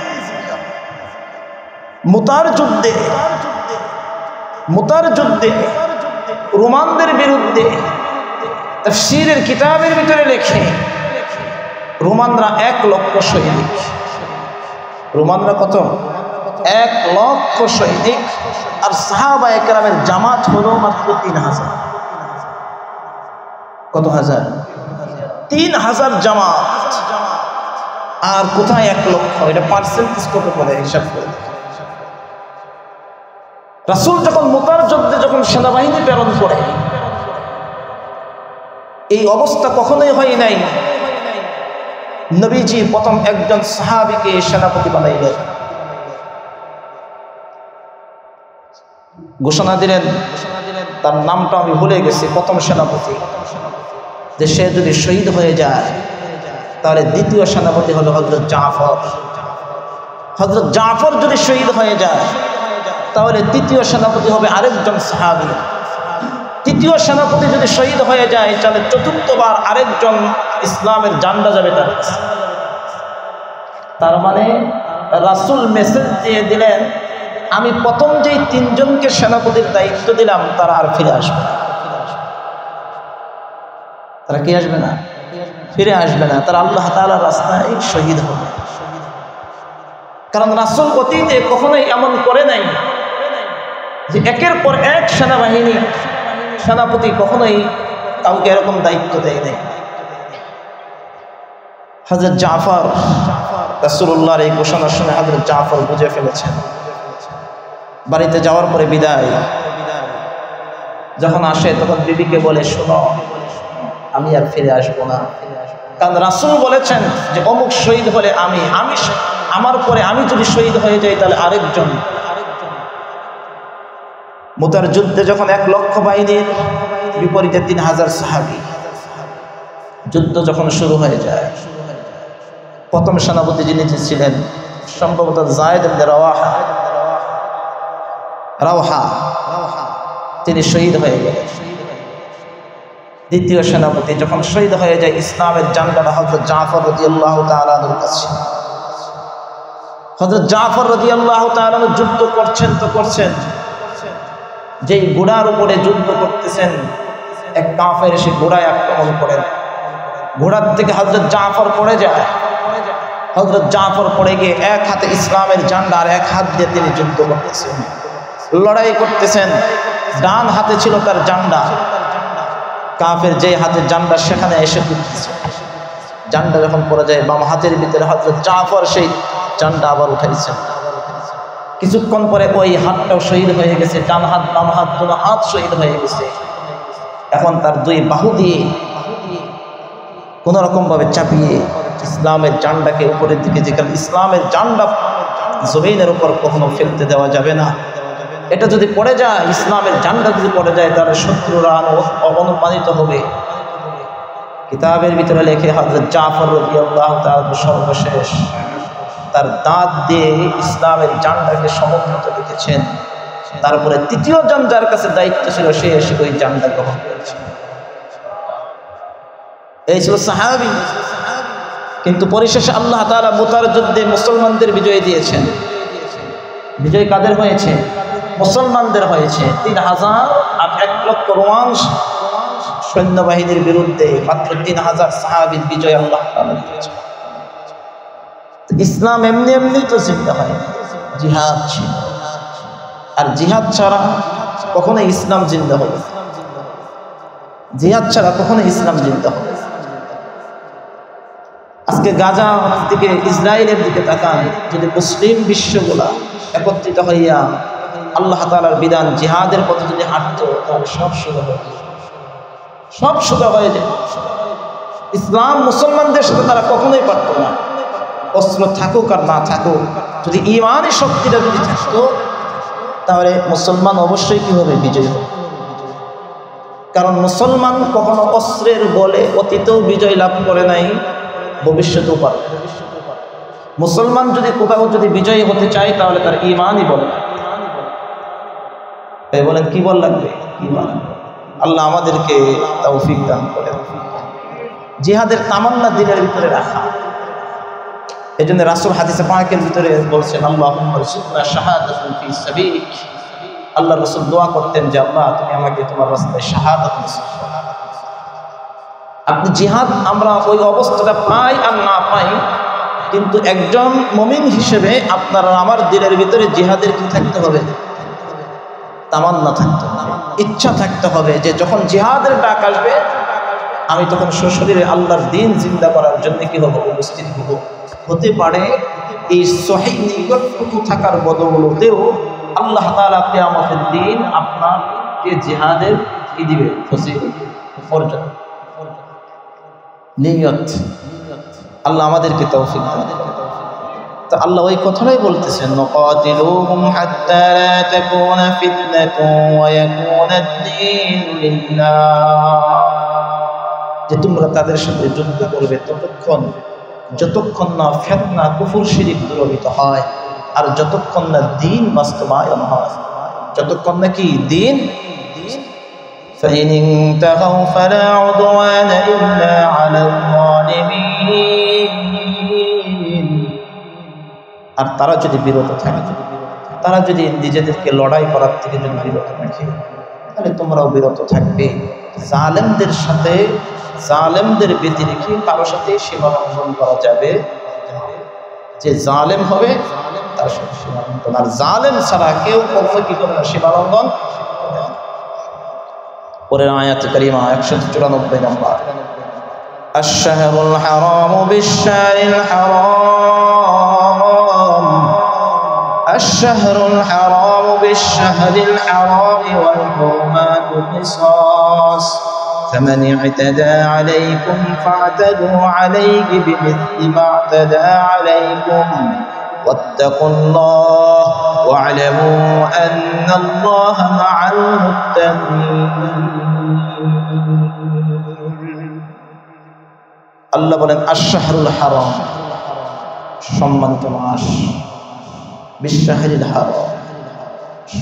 মুতার যুদ্ধে রোমানদের বিরুদ্ধে তাফসীরের কিতাবের ভিতরে লেখে রোমানরা 1 লক্ষ সৈনিক। রোমানরা কত? 1 লক্ষ সৈনিক। আর সাহাবায়ে কেরামের জামাত হলো মাত্র 3000। কত হাজার? 3000 জামাত। আর কোথায় 1 লক্ষ? এটা পার্সেন্টেজ কত করে হিসাব করে। রাসূল যখন মুতার যুদ্ধে যখন সেনাবাহিনী প্রেরণ করে, এই অবস্থা কখনোই হয় নাই। নবীজি প্রথম একজন সাহাবীকে সেনাপতি বানাইলেন, ঘোষণা দিলেন, তার নামটা আমি ভুলে গেছি, প্রথম সেনাপতি, যে সে যদি শহীদ হয়ে যায় তাহলে দ্বিতীয় সেনাপতি হলো হযরত জাফর। হযরত জাফর যদি শহীদ হয়ে যায় তাহলে তৃতীয় সেনাপতি হবে আরেকজন সাহাবী। তৃতীয় সেনাপতি যদি শহীদ হয়ে যায় তাহলে চতুর্থবার আরেকজন ইসলামের জান্ডা যাবে তার কাছে। তার মানে রাসূল মেসেজ দিয়ে দিলেন, আমি প্রথম যেই তিনজনকে সেনাপতির দায়িত্ব দিলাম তারা আর ফিরে আসবে না। তারা কি আসবে না? ফিরে আসবে না। তারা আল্লাহ তাআলার রাস্তায় শহীদ হবে। কারণ রাসূল অতীতে কখনোই এমন করে নাই যে একের পর এক সেনাবাহিনী সেনাপতি কখনোই কাউকে এরকম দায়িত্ব দেয় নাই। হযরত জাফর রাসূলুল্লাহর এই ঘোষণা শুনে হযরত জাফর বুঝে ফেলেছেন। বাড়িতে যাওয়ার পরে বিদায় যখন আসে তখন বিবিকে বলে, শোনো, আমি আর ফিরে আসবো না। কারণ রাসূল বলেছেন যে অমুক শহীদ হলে আমি আমার পরে আমি যদি শহীদ হয়ে যাই তাহলে আরেকজন। মুতার যুদ্ধে যখন 1 লক্ষ বাহিনীর বিপরীতে 3000 সাহাবী, যুদ্ধ যখন শুরু হয়ে যায়, প্রথম সেনাপতি যিনি ছিলেন সম্ভবত যায়েদ ইবনে রাওহা, তিনি শহীদ হয়ে গেলেন। দ্বিতীয় সেনাপতি যখন শহীদ হয়ে যায়, ইসলামের জান্ডাটা হযরত জাফর রাদিয়াল্লাহু তাআলা আনহুর কাছে। হযরত জাফর রাদিয়াল্লাহু তাআলা আনহু যুদ্ধ করছেন তো করছেন, যেই ঘোড়ার উপরে যুদ্ধ করতেছেন এক কাফের এসে ঘোড়ায় আক্রমণ করেন। ঘোড়ার থেকে হযরত জাফর পড়ে যায়। হযরত জাফর পড়ে গিয়ে এক হাতে ইসলামের ঝান্ডা আর এক হাত দিয়ে তিনি যুদ্ধ করতেছেন, লড়াই করতেছেন। ডান হাতে ছিল তার ঝান্ডা, কাফের যে হাতে ঝান্ডা সেখানে এসে ঢুকতেছে। ঝান্ডা যখন পড়ে যায় বাম হাতের ভিতরে, হযরত জাফর সেই ঝান্ডা আবার উঠাইছেন। কিছুক্ষণ পরে ওই হাতটাও শহীদ হয়ে গেছে, ডান হাত বাম হাত দুটো হাত শহীদ হয়ে গেছে। এখন তার 2 বাহু দিয়ে কোন রকম ভাবে চাপিয়ে ইসলামের ঝান্ডাকে উপরের দিকে, যেখানে ইসলামের ঝান্ডা জমিনের উপর কখনো ফেলতে দেওয়া যাবে না। এটা যদি পড়ে যায়, ইসলামের ঝান্ডা যদি পড়ে যায়, তাহলে শত্রুরা অবমানিত হবে। কিতাবের ভিতরে লেখে হযরত জাফর রাদিয়াল্লাহু তাআলা সর্বশেষ তার দাঁত দিয়ে ইসলামের ঝান্ডাকে সমুন্নত রেখেছেন। তারপরে তৃতীয় জন যার কাছে দায়িত্ব ছিল সে এসে ওই ঝান্ডা গ্রহণ করেছে। এই ছিল সাহাবী। কিন্তু পরিশেষে আল্লাহ তাআলা মুতার যুদ্ধে মুসলমানদের বিজয় দিয়েছেন। বিজয় কাদের হয়েছে? মুসলমানদের হয়েছে। 3000 আর 1 লক্ষ রোমান সৈন্যবাহিনীর বিরুদ্ধে মাত্র 3000 সাহাবীর বিজয় আল্লাহ তাআলা দিয়েছেন। ইসলাম এমনি এমনি তো জিন্দা হয়, জিহাদ ছিল। আর জিহাদ ছাড়া কখনো ইসলাম জিন্দা হবে? জিহাদ ছাড়া কখনো ইসলাম জিন্দা হবে? আজকে গাজা থেকে ইসরায়েলের দিকে তাকান, যদি মুসলিম বিশ্বগুলা একত্রিত হইয়া আল্লাহ তাআলার বিধান জিহাদের পথে যদি হাঁটতো, তাহলে সব সোজা হয়ে যেত, সব সোজা হয়ে যেত। ইসলাম মুসলমানদের সাথে তারা কখনোই পারত না। অস্ত্র থাকুক আর না থাকুক, যদি ঈমানি শক্তিটা যদি থাকতো, তাহলে মুসলমান অবশ্যই কি হবে? বিজয়ী হবে। কারণ মুসলমান কখনো অস্ত্রের বলে অতীতেও বিজয় লাভ করে নাই, ভবিষ্যতেও পারে। মুসলমান যদি কোথাও যদি বিজয়ী হতে চায়, তাহলে তার ঈমানই বলে। তাই বলেন কি বল লাগবে? ঈমান। আল্লাহ আমাদেরকে তৌফিক দান করেন। জিহাদের তামান্না দিলের ভিতরে রাখা। এই জন্য রাসূল হাদিসে পাকের ভিতরে বলছেন, আল্লাহুম্মা রযুকনা শাহাদাতান ফি সাবিলিক। আল্লাহ রাসূল দোয়া করতেন যে আল্লাহ তুমি আমাকে তোমার রাস্তায় শাহাদাত নসিব করো। আপনি জিহাদ আমরা ওই অবস্থাটা পাই আর না পাই, কিন্তু একজন মুমিন হিসেবে আপনার আমার দিলের ভিতরে জিহাদের কি থাকতে হবে? তামান্না থাকতে হবে, ইচ্ছা থাকতে হবে যে যখন জিহাদের ডাক আসবে আমি তখন সশরীরে আল্লাহর দ্বীন জিন্দা করার জন্য কি হবো? উপস্থিত হব। হতে পারে এই সহিহ নিকটটুকু থাকার বদৌলতেও আল্লাহ তাআলা কিয়ামতের দিন আপনাকে জিহাদের কি দিবে? ফজিলত, ফরজত, নিয়ত। আল্লাহ আমাদেরকে তৌফিক দান করুন। তো আল্লাহ ওই কথাটাই বলতেছেন, নকাতিলুহুম হাত্তা লা তাকুনা ফিতনাতুন ওয়া ইয়াকুনা আদ-দীনু লিল্লাহ, যে তোমরা তাদের সাথে যুদ্ধ করবে যতক্ষণ না ফিতনা কুফর শিরক দূরীভূত হয়, আর যতক্ষণ না দ্বীন বাস্তবায়ন হয়, যতক্ষণ না কি দ্বীন। فإن انتهوا فلا عدوان إلا على الظالمين আর তারা যদি বিরত থাকে, তারা যদি নিজেদেরকে লড়াই করার থেকে যদি বিরত রাখে, তাহলে তোমরাও বিরত থাকবে। জালেমদের সাথে, জালেমদের ব্যতিরেকে কারো সাথে সীমা লঙ্ঘন করা যাবে। যে জালেম হবে তার সাথে সীমা লঙ্ঘন, আর জালেম ছাড়া কেউ কখনো কি করে না সীমা লঙ্ঘন। পরের আয়াতে কারিমা 194 নম্বর, আশ-শাহরুল হারামু বিশ-শাহরিল হারাম, আশ-শাহরুল হারামু বিশ-শাহরিল হারাম ওয়াল হুরমাতু কিসাস فمن اعتدى عليكم فاعتدوا عليه بمثل ما اعتدى عليكم واتقوا الله واعلموا أن الله مع المتقين। আল্লাহ বলেন আশ-শাহরুল হারাম, সম্মানিত মাস, বিশ-শাহরিল হারাম,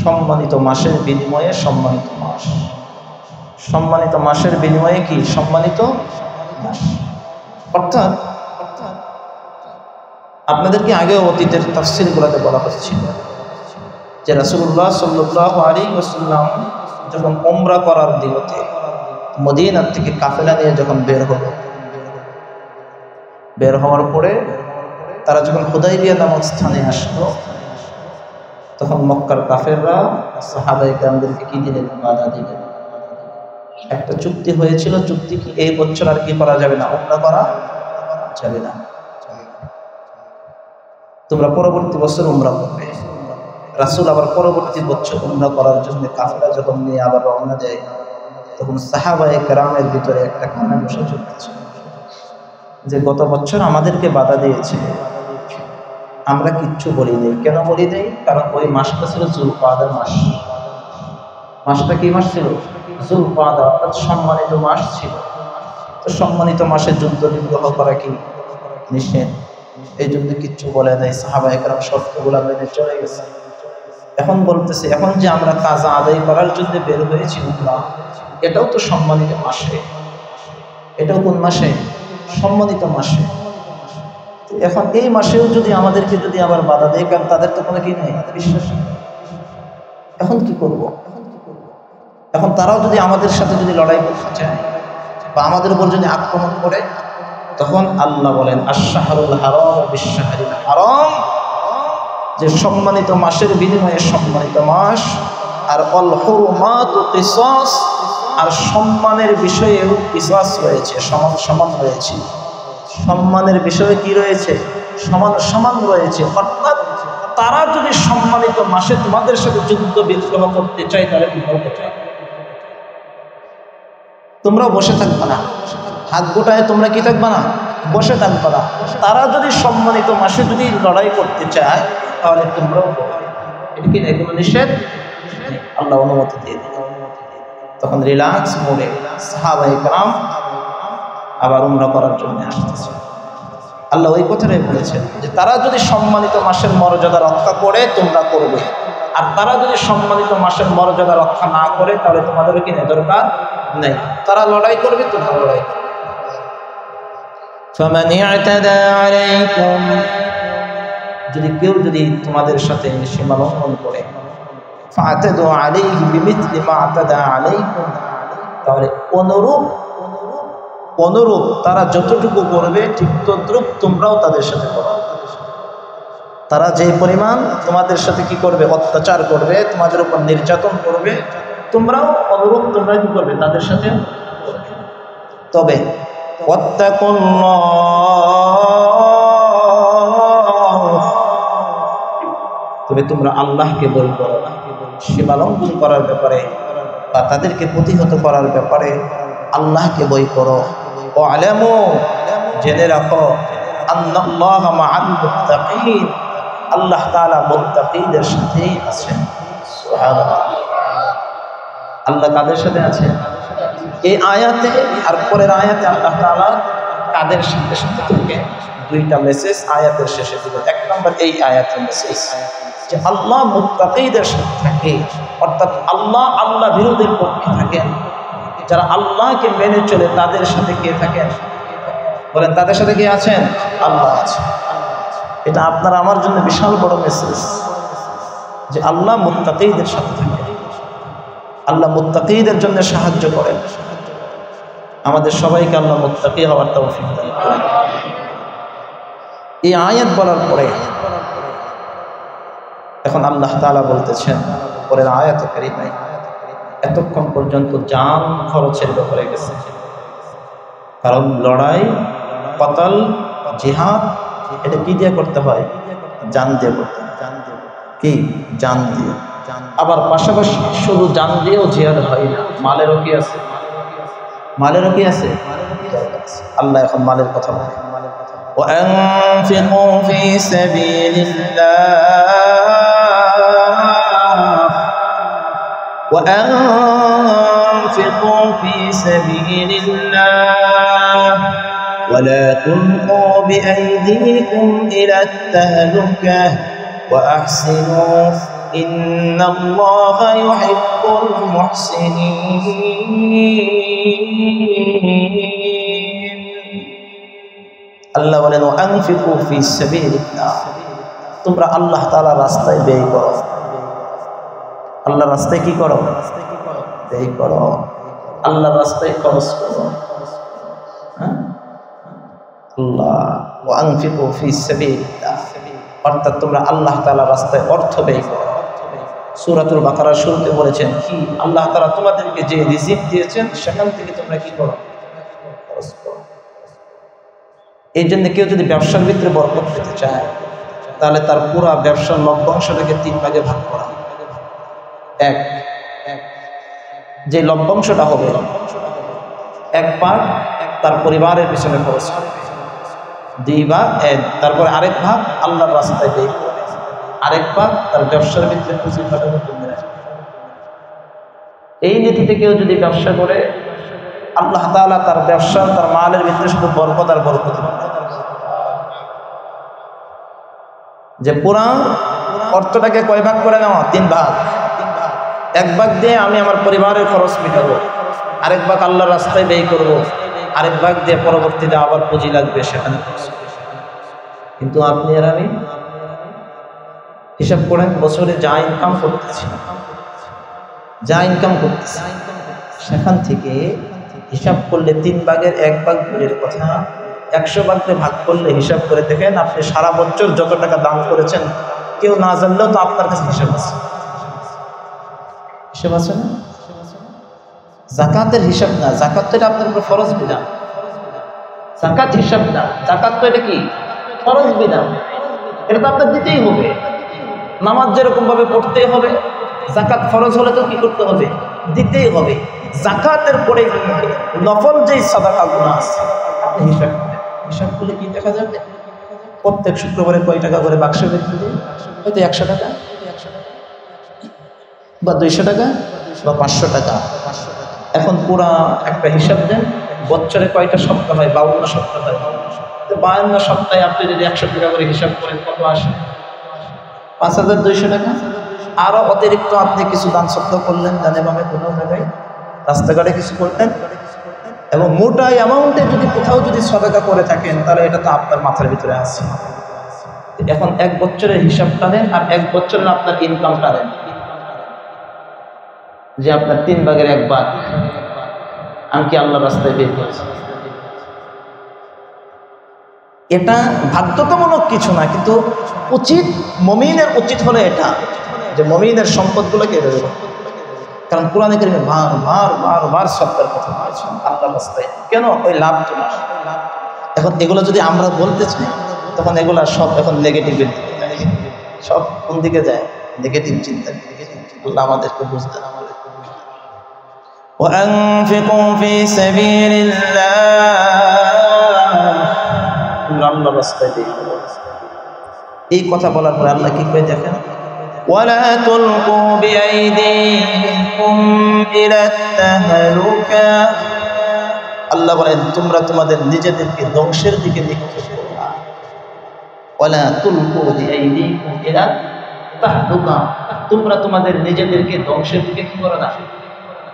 সম্মানিত মাসের বিনিময়ে সম্মানিত মাস। সম্মানিত মাসের বিনিময়ে কি সম্মানিত মাস। অর্থাৎ আপনাদেরকে আগেও অতীতের তাফসীরগুলোতে বলা হচ্ছিল যে রাসূলুল্লাহ সাল্লাল্লাহু আলাইহি ওয়াসাল্লাম যখন উমরা করার দিনতে মদিনা থেকে কাফেলা নিয়ে যখন বের হওয়ার পরে তারা যখন হুদাইবিয়া নামক স্থানে আসলো, তখন মক্কার কাফেররা সাহাবায়ে কেরামদেরকে কি দিলেন? বাধা দিলেন। একটা চুক্তি হয়েছিল, চুক্তি কি এই বছর আর কি করা যাবে না, উমরা করা যাবে না, তোমরা পরবর্তী বছর উমরা করবে। রাসূল আবার পরবর্তী বছর উমরা করার জন্য কাফেলা যখন নিয়ে আবার রওনা দেয়, তখন সাহাবায়ে কেরামের ভিতরে একটা কান্না বসে চলছে যে গত বছর আমাদেরকে বাধা দিয়েছে, আমরা কিচ্ছু বলি নেই। কেন বলি নেই? কারণ ওই মাসটা ছিল যুলকাদা মাস। মাসটা কি মাস ছিল? যুলকাদা, অর্থাৎ সম্মানিত মাস ছিল। তো সম্মানিত মাসে যুদ্ধ বিগ্রহ করা কি নিষেধ, এই জন্য কিচ্ছু বলে নাই। সাহাবায়ে কেরাম শর্তগুলো মেনে চলে গেছে। এখন বলতেছে, এখন যে আমরা কাজা আদায় করার জন্য বের হয়েছি উমরা, এটাও তো সম্মানিত মাসে। এটাও কোন মাসে? সম্মানিত মাসে। এখন এই মাসেও যদি আমাদেরকে যদি আবার বাধা দেয়, কারণ তাদের তো কোনো কি নেই, বিশ্বাস। এখন কি করব? এখন তারাও যদি আমাদের সাথে যদি লড়াই করতে চায় বা আমাদের উপর যদি আক্রমণ করে, তখন আল্লাহ বলেন আশ-শাহরুল হারাম বিশ-শাহরিল হারাম, যে সম্মানিত মাসের বিনিময়ে সম্মানিত মাস, আর আল হুরমাতু কিসাস, আর সম্মানের বিষয়েও কিসাস রয়েছে, সমান সমান রয়েছে। সম্মানের বিষয়ে কি রয়েছে? সমান সমান রয়েছে। অর্থাৎ তারা যদি সম্মানিত মাসে তোমাদের সাথে যুদ্ধ বিগ্রহ করতে চায়, তাহলে কি করতে চায়? তোমরাও বসে থাকবে না, হাত গোটায় তোমরা কি থাকবে না? বসে থাকবে না। তারা যদি সম্মানিত মাসে যদি লড়াই করতে চায়, তাহলে তোমরাও করবে। এটা কি কোনো নিষেধ? আল্লাহ অনুমতি দিয়ে দিল। তখন রিল্যাক্স মোডে সাহাবায়ে কেরাম আবার উমরা করার জন্য আসতেছে। আল্লাহ ওই কথাটাই বলেছেন যে তারা যদি সম্মানিত মাসের মর্যাদা রক্ষা করে, তোমরা করবে। আর তারা যদি সম্মানিত মাসের মর্যাদা রক্ষা না করে, তাহলে তোমাদেরও কি দরকার নেই। তারা লড়াই করবে, তোমরা লড়াই করবে। فمن اعتدى عليكم, যদি কেউ যদি তোমাদের সাথে সীমা লঙ্ঘন করে, فاعتدوا عليه بمثل ما اعتدى عليكم, তাহলে অনুরূপ তারা যতটুকু করবে ঠিক তদ্রূপ তোমরাও তাদের সাথে করো। তারা যে পরিমাণ তোমাদের সাথে কি করবে? অত্যাচার করবে, তোমাদের উপর নির্যাতন করবে, তোমরাও অনুরূপ তোমরা কি করবে? তাদের সাথে করবে। তবে তবে তোমরা আল্লাহকে বই করো না। সীমা লঙ্ঘন করার ব্যাপারে বা তাদেরকে প্রতিহত করার ব্যাপারে আল্লাহকে বই করো। ওয়ালামু, জেনে রাখো, আন্নাল্লাহা মাআল মুত্তাকিন, আল্লাহ তাআলা মুত্তাকিদের সাথে আছেন। সুবহানাল্লাহ। আল্লাহ কাদের সাথে আছেন? এই আয়াতে আর পরের আয়াতে আল্লাহ তাআলা কাদের সাথে সাথে থেকে দুইটা মেসেজ আয়াতের শেষে দিলেন। এক নম্বর এই আয়াতের মেসেজ যে আল্লাহ মুত্তাকিদের সাথে থাকে, অর্থাৎ আল্লাহ বিরোধীর পক্ষে থাকেন। যারা আল্লাহকে মেনে চলে তাদের সাথে কে থাকেন? বলেন, তাদের সাথে কে আছেন? আল্লাহ আছেন। এটা আপনার আমার জন্য বিশাল বড় মেসেজ যে আল্লাহ মুত্তাকীদের সাথে থাকেন, আল্লাহ মুত্তাকীদের জন্য সাহায্য করেন। আমাদের সবাইকে আল্লাহ মুত্তাকী হওয়ার তৌফিক দান করেন। এই আয়াত বলার পরে এখন আল্লাহ তাআলা বলতেছেন পরের আয়াতে কারিমায়, এতক্ষণ পর্যন্ত জান খরচের ব্যাপারে গেছে, কারণ লড়াই, কতল, জিহাদ এটা কি দিয়ে করতে হয়? জান দিয়ে করতে হয়। কি? জান দিয়ে। আবার পাশাপাশি শুধু জান দিয়েও জিহাদ হয় না, মালেরও কি আছে? মালেরও কি আছে? আল্লাহ এখন মালের কথা বলে, وأنفقوا في سبيل الله وأنفقوا في سبيل الله ولا تلقوا بأيديكم إلى التهلكة وأحسنوا إن الله يحب المحسنين আল্লাহ বলেন আনফিকু ফি সাবিলিল্লাহ, তোমরা আল্লাহ তাআলার রাস্তায় ব্যয় করো। আল্লাহর রাস্তায় কি করো? ব্যয় করো, আল্লাহর রাস্তায় খরচ করো। আল্লাহ ওয়া আনফিকু ফি সাবিলিল্লাহ, অর্থাৎ তোমরা আল্লাহ তাআলার রাস্তায় অর্থ ব্যয় করো। সূরাতুল বাকারার শুরুতে বলেছেন কি? আল্লাহ তাআলা তোমাদেরকে যে রিজিক দিয়েছেন সেখান থেকে তোমরা কি করো? খরচ করো। এই জন্য কেউ যদি ব্যবসার ভিতরে বরকত পেতে চায় তাহলে তার পুরো ব্যবসার লভ্যাংশটাকে 3 ভাগে ভাগ করা। এক, যে লভ্যাংশটা হবে 1 ভাগ তার পরিবারের পিছনে খরচ করবে, 2 ভাগ তারপরে আরেক ভাগ আল্লাহর রাস্তায় ব্যয় করবে, আরেক ভাগ তার ব্যবসার ভিতরে পুঁজি খাটানোর জন্য রাখবে। এই নীতিতে কেউ যদি ব্যবসা করে আল্লাহ তাআলা তার ব্যবসা, তার মালের ভিতরে শুধু বরকত আর বরকত। যে পুরা অর্থটাকে কয় ভাগ করে নেওয়া? 3 ভাগ। 1 ভাগ দিয়ে আমি আমার পরিবারের খরচ মেটাবো, আরেক ভাগ আল্লাহর রাস্তায় ব্যয় করবো, আরেক ভাগ দিয়ে পরবর্তীতে আবার পুঁজি লাগবে সেখানে। কিন্তু আপনি আর আমি হিসাব করেন, বছরে যা ইনকাম করতেছি, সেখান থেকে হিসাব করলে 3 ভাগের 1 ভাগ দূরের কথা, 100 ভাগে ভাগ করলে হিসাব করে দেখেন আপনি সারা বছর যত টাকা দান করেছেন কেউ না জানলেও তো আপনার কাছে হিসাব আছে। হিসাব আছে না? যাকাতের হিসাব না, যাকাত তো এটা আপনার উপর ফরজ বিধান। যাকাত হিসাব না, যাকাত তো এটা কি? ফরজ বিধান, এটা তো আপনার দিতেই হবে। নামাজ যেরকম ভাবে পড়তেই হবে, যাকাত ফরজ হলে তো কি করতে হবে? দিতেই হবে। যাকাতের পরে নফল যেই সাদাকাগুলো আছে আপনি হিসাব করলে কি দেখা যাবে? প্রত্যেক শুক্রবারে কয় টাকা করে বাক্সে রেখে দিই? হয়তো 100 টাকা বা 200 টাকা বা 500 টাকা। এখন পুরা একটা হিসাব দেন, বছরে কয়টা সপ্তাহ হয়? 52 সপ্তাহ হয়। 52 সপ্তাহে আপনি যদি 100 টাকা করে হিসাব করেন কত আসে? 5200 টাকা। আরো অতিরিক্ত আপনি কিছু দান সত্য করলেন, জানে বামে কোনো জায়গায় রাস্তাঘাটে কিছু করলেন, এবং মোটা অ্যামাউন্টে যদি কোথাও যদি সদকা করে থাকেন তাহলে এটা তো আপনার মাথার ভিতরে আছে। এখন 1 বছরের হিসাবটা দেন আর 1 বছরের আপনার ইনকামটা দেন, যে আপনার 3 ভাগের 1 ভাগ আমি কি আল্লাহর রাস্তায় বের করেছি। এটা বাধ্যতামূলক কিছু না, কিন্তু উচিত, মুমিনের উচিত হলো এটা যে মুমিনের সম্পদগুলোকে বের করবে। কারণ কোরআনে কারিমে বার সত্তার কথা বলেছেন আল্লাহর রাস্তায়। কেন? ওই লাভ তো না। এখন এগুলো যদি আমরা বলতে চাই তখন এগুলা সব এখন নেগেটিভ, সব কোন দিকে যায়? নেগেটিভ চিন্তা। আল্লাহ আমাদেরকে বুঝতে না। وأنفقوا في سبيل الله, আল্লাহর রাস্তায় দিই। এই কথা বলার পরে আল্লাহ কি করে দেখেন? ولا تلقوا بأيديكم إلى التهلكة, আল্লাহ বলেন তোমরা তোমাদের নিজেদেরকে ধ্বংসের দিকে নিক্ষেপ করো না। ولا تلقوا بأيديكم إلى التهلكة, তোমরা তোমাদের নিজেদেরকে ধ্বংসের দিকে কি করো না?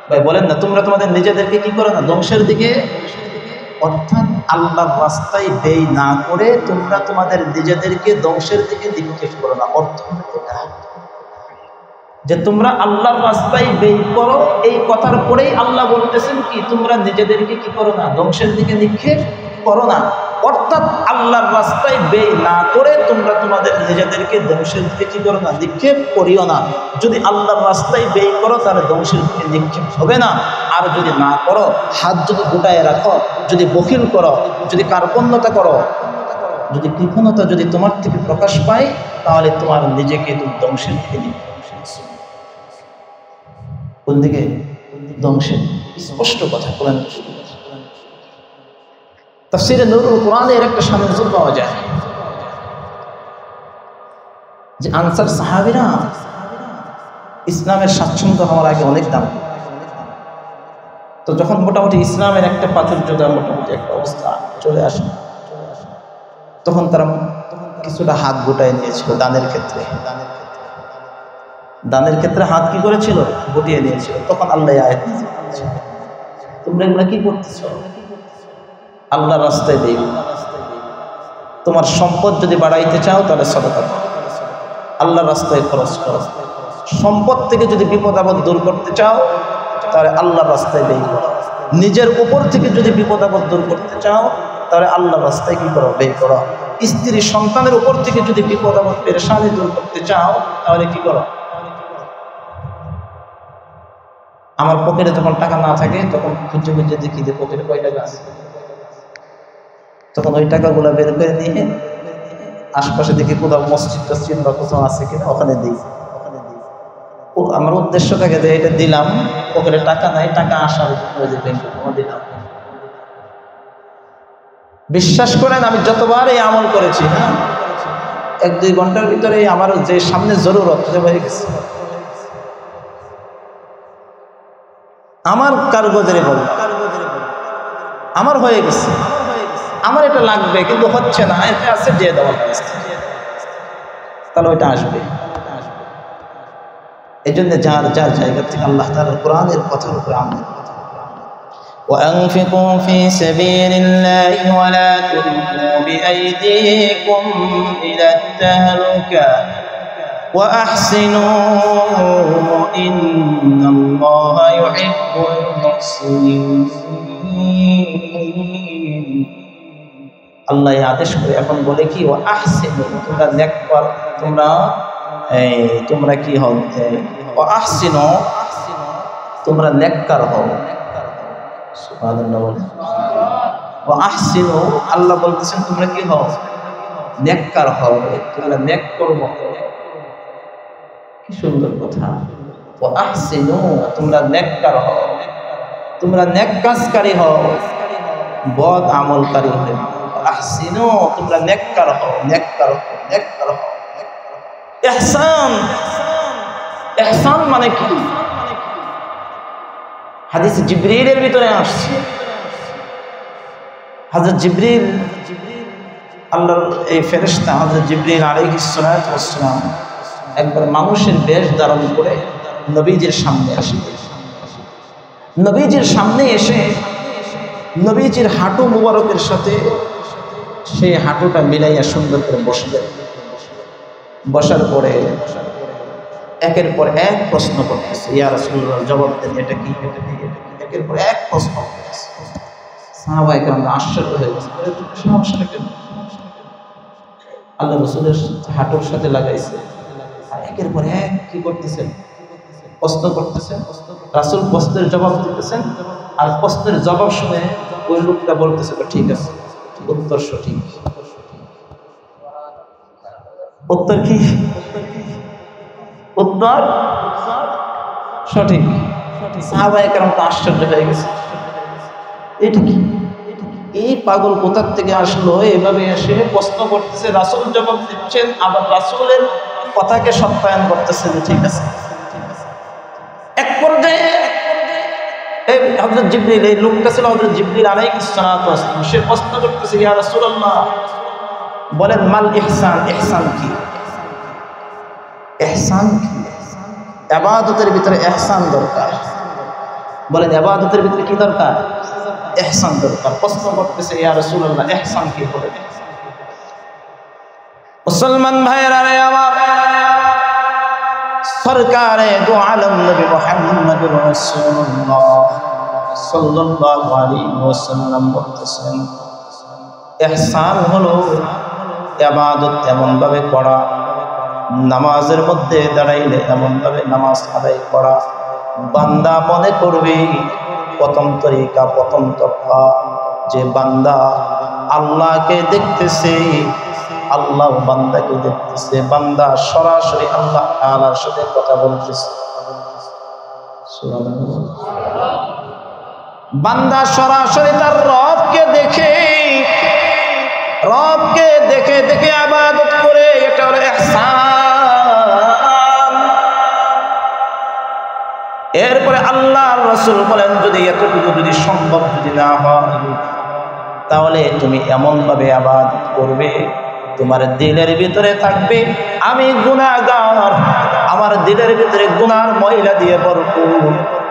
ভাই বলেন না, তোমরা তোমাদের নিজেদেরকে কি করো না, ধ্বংসের দিকে। অর্থাৎ আল্লাহর রাস্তায় ব্যয় না করে তোমরা তোমাদের নিজেদেরকে ধ্বংসের দিকে নিক্ষেপ করো না। অর্থ এটা যে তোমরা আল্লাহর রাস্তায় ব্যয় করো, এই কথার পরেই আল্লাহ বলতেছেন কি, তোমরা নিজেদেরকে কি করো না, ধ্বংসের দিকে নিক্ষেপ করো না। অর্থাৎ আল্লাহর রাস্তায় ব্যয় না করে তোমরা তোমাদের নিজেদেরকে ধ্বংসের দিকে কি করো না, নিক্ষেপ করিও না। যদি আল্লাহর রাস্তায় ব্যয় করো তাহলে ধ্বংসের দিকে নিক্ষেপ হবে না। আর যদি না করো, হাত যদি গোটায় রাখো, যদি বখিল করো, যদি কার্পণ্যতা করো, যদি কৃপণতা যদি তোমার থেকে প্রকাশ পায়, তাহলে তোমার নিজেকে তুমি ধ্বংসের দিকে নিক্ষেপ। কোন দিকে? ধ্বংসের। স্পষ্ট কথা কোরআন। তাফসীরে নূরুল কোরআনের একটা সামঞ্জস্য পাওয়া যায় যে আনসার সাহাবীরা ইসলামের স্বাচ্ছন্দ্য হওয়ার আগে অনেক দাম। তো যখন মোটামুটি ইসলামের একটা প্রাচুর্যতা মোটামুটি একটা অবস্থা চলে আসে, তখন তারা কিছুটা হাত গোটায় নিয়েছিল দানের ক্ষেত্রে। দানের ক্ষেত্রে হাত কি করেছিল? গুটিয়ে নিয়েছিল। তখন আল্লাহ আয়াত দিয়েছে, তোমরা এগুলো কি করতেছ? আল্লাহর রাস্তায় দিও। তোমার সম্পদ যদি বাড়াইতে চাও তাহলে সদকা করো, আল্লাহর রাস্তায় খরচ করো। সম্পদ থেকে যদি বিপদ আপদ দূর করতে চাও তাহলে আল্লাহর রাস্তায় ব্যয় করো। নিজের উপর থেকে যদি বিপদ আপদ দূর করতে চাও তাহলে আল্লাহর রাস্তায় কি করো? ব্যয় করো। স্ত্রী সন্তানের উপর থেকে যদি বিপদ আপদ পেরেশানি দূর করতে চাও তাহলে কি করো? আমার পকেটে যখন টাকা না থাকে তখন খুঁজে খুঁজে দেখি যে পকেটে কয় টাকা আছে, তখন ওই টাকাগুলো বের করে নিয়ে আশপাশে দেখি কোথাও মসজিদ টসজিদ বা কোথাও আছে কিনা, ওখানে দিই। আমার উদ্দেশ্য থাকে যে এটা দিলাম, পকেটে টাকা নাই, টাকা আসার দিলাম। বিশ্বাস করেন আমি যতবার এই আমল করেছি না, 1-2 ঘন্টার ভিতরে আমার যে সামনে জরুরত হয়ে গেছে। আমার কারগজরে বল, আমার হয়ে গেছে, আমার এটা লাগবে কিন্তু হচ্ছে না, এটা আছে দিয়ে দেওয়া, তাহলে ওইটা আসবে। এই জন্য যার যার জায়গা থেকে আল্লাহ তাআলার কোরআনের কথার উপরে আমল। وأنفقوا في سبيل الله ولا تلقوا بأيديكم إلى التهلكة وأحسنوا إن الله يحب المحسنين। আল্লাহ আদেশ করে এখন বলে কি, ও আহসিনু, তোমরা নেক করো, তোমরা কি হও? ও আহসিনু, তোমরা নেককার হও। সুবহানাল্লাহ বলে। ও আহসিনু, আল্লাহ বলতেছেন তোমরা কি হও? নেককার হও, তোমরা নেক কর্ম করো। কি সুন্দর কথা। ও আহসিনু, তোমরা নেককার হও, তোমরা নেক কাজকারী হও, বদ আমলকারী হও। আহসিনু, তোমরা নেককার হও, নেককার হও, নেককার হও। ইহসান, ইহসান মানে কি? হাদিস জিবরিলের ভিতরে আসছে, হযরত জিবরিল, আল্লাহর এই ফেরেশতা হযরত জিবরিল আলাইহিস সালাতু ওয়াস সালাম একবার মানুষের বেশ ধারণ করে নবীজির সামনে আসে। নবীজির সামনে এসে নবীজির হাঁটু মুবারকের সাথে সেই হাঁটুটা মিলাইয়া সুন্দর করে বসলেন। বসার পরে একের পর এক প্রশ্ন করতেছে, ইয়া রাসূলুল্লাহ জবাব দেন, এটা কি, এটা কি, এটা কি, একের পর এক প্রশ্ন করতেছে। সাহাবায়ে কেরাম আশ্চর্য হয়ে গেছে, সমস্যাটা কেন? আল্লাহ রাসূলের হাঁটুর সাথে লাগাইছে, আর একের পর এক কি করতেছেন? প্রশ্ন করতেছেন। রাসূল প্রশ্নের জবাব দিতেছেন, আর প্রশ্নের জবাব শুনে ওই লোকটা বলতেছে ঠিক আছে, উত্তর সঠিক। উত্তর কি? উত্তর সঠিক। সাহাবায়ে কেরাম তো আশ্চর্য হয়ে গেছে, এটা কি, এই পাগল কোথার থেকে আসলো? এভাবে এসে প্রশ্ন করতেছে, রাসূল জবাব দিচ্ছেন, আবার রাসূলের কথাকে সত্যায়ন করতেছে যে ঠিক আছে। এক পর্যায়ে এই হযরত জিবরিল, এই লোকটা ছিল হযরত জিবরিল আলাইহিস সালাতু ওয়াস সালাম, সে প্রশ্ন করতেছে, ইয়া রাসূলুল্লাহ বলেন মাল ইহসান, ইহসান কি? ইহসান কি? ইবাদতের ভিতরে ইহসান দরকার। বলেন ইবাদতের ভিতরে কি দরকার? ইহসান দরকার। প্রশ্ন করতেছে ইয়া রাসূলুল্লাহ ইহসান কি করে? মুসলমান ভাইরা রে আমার, সরকারে দু আলম নবী মুহাম্মদুর রাসূলুল্লাহ সাল্লাল্লাহু আলাইহি ওয়াসাল্লাম বলতেছেন ইহসান হলো ইবাদত এমন ভাবে করা, নামাজের মধ্যে দাঁড়াইলে এমন ভাবে নামাজ আদায় করা, বান্দা মনে করবে প্রথম তরিকা প্রথম তফা যে বান্দা আল্লাহকে দেখতেছে, আল্লাহ বান্দাকে দেখতেছে, বান্দা সরাসরি আল্লাহ তাআলার সাথে কথা বলতেছে। বান্দা সরাসরি তার রবকে দেখে দেখে ইবাদত করে, এটা হলো ইহসান। এরপরে আল্লাহর রাসূল বলেন যদি এতটুকু যদি সম্ভব যদি না হয় তাহলে তুমি এমন ভাবে ইবাদত করবে তোমার দিলের ভিতরে থাকবে আমি গুনাহগার, আমার দিলের ভিতরে গুনার ময়লা দিয়ে ভরপুর,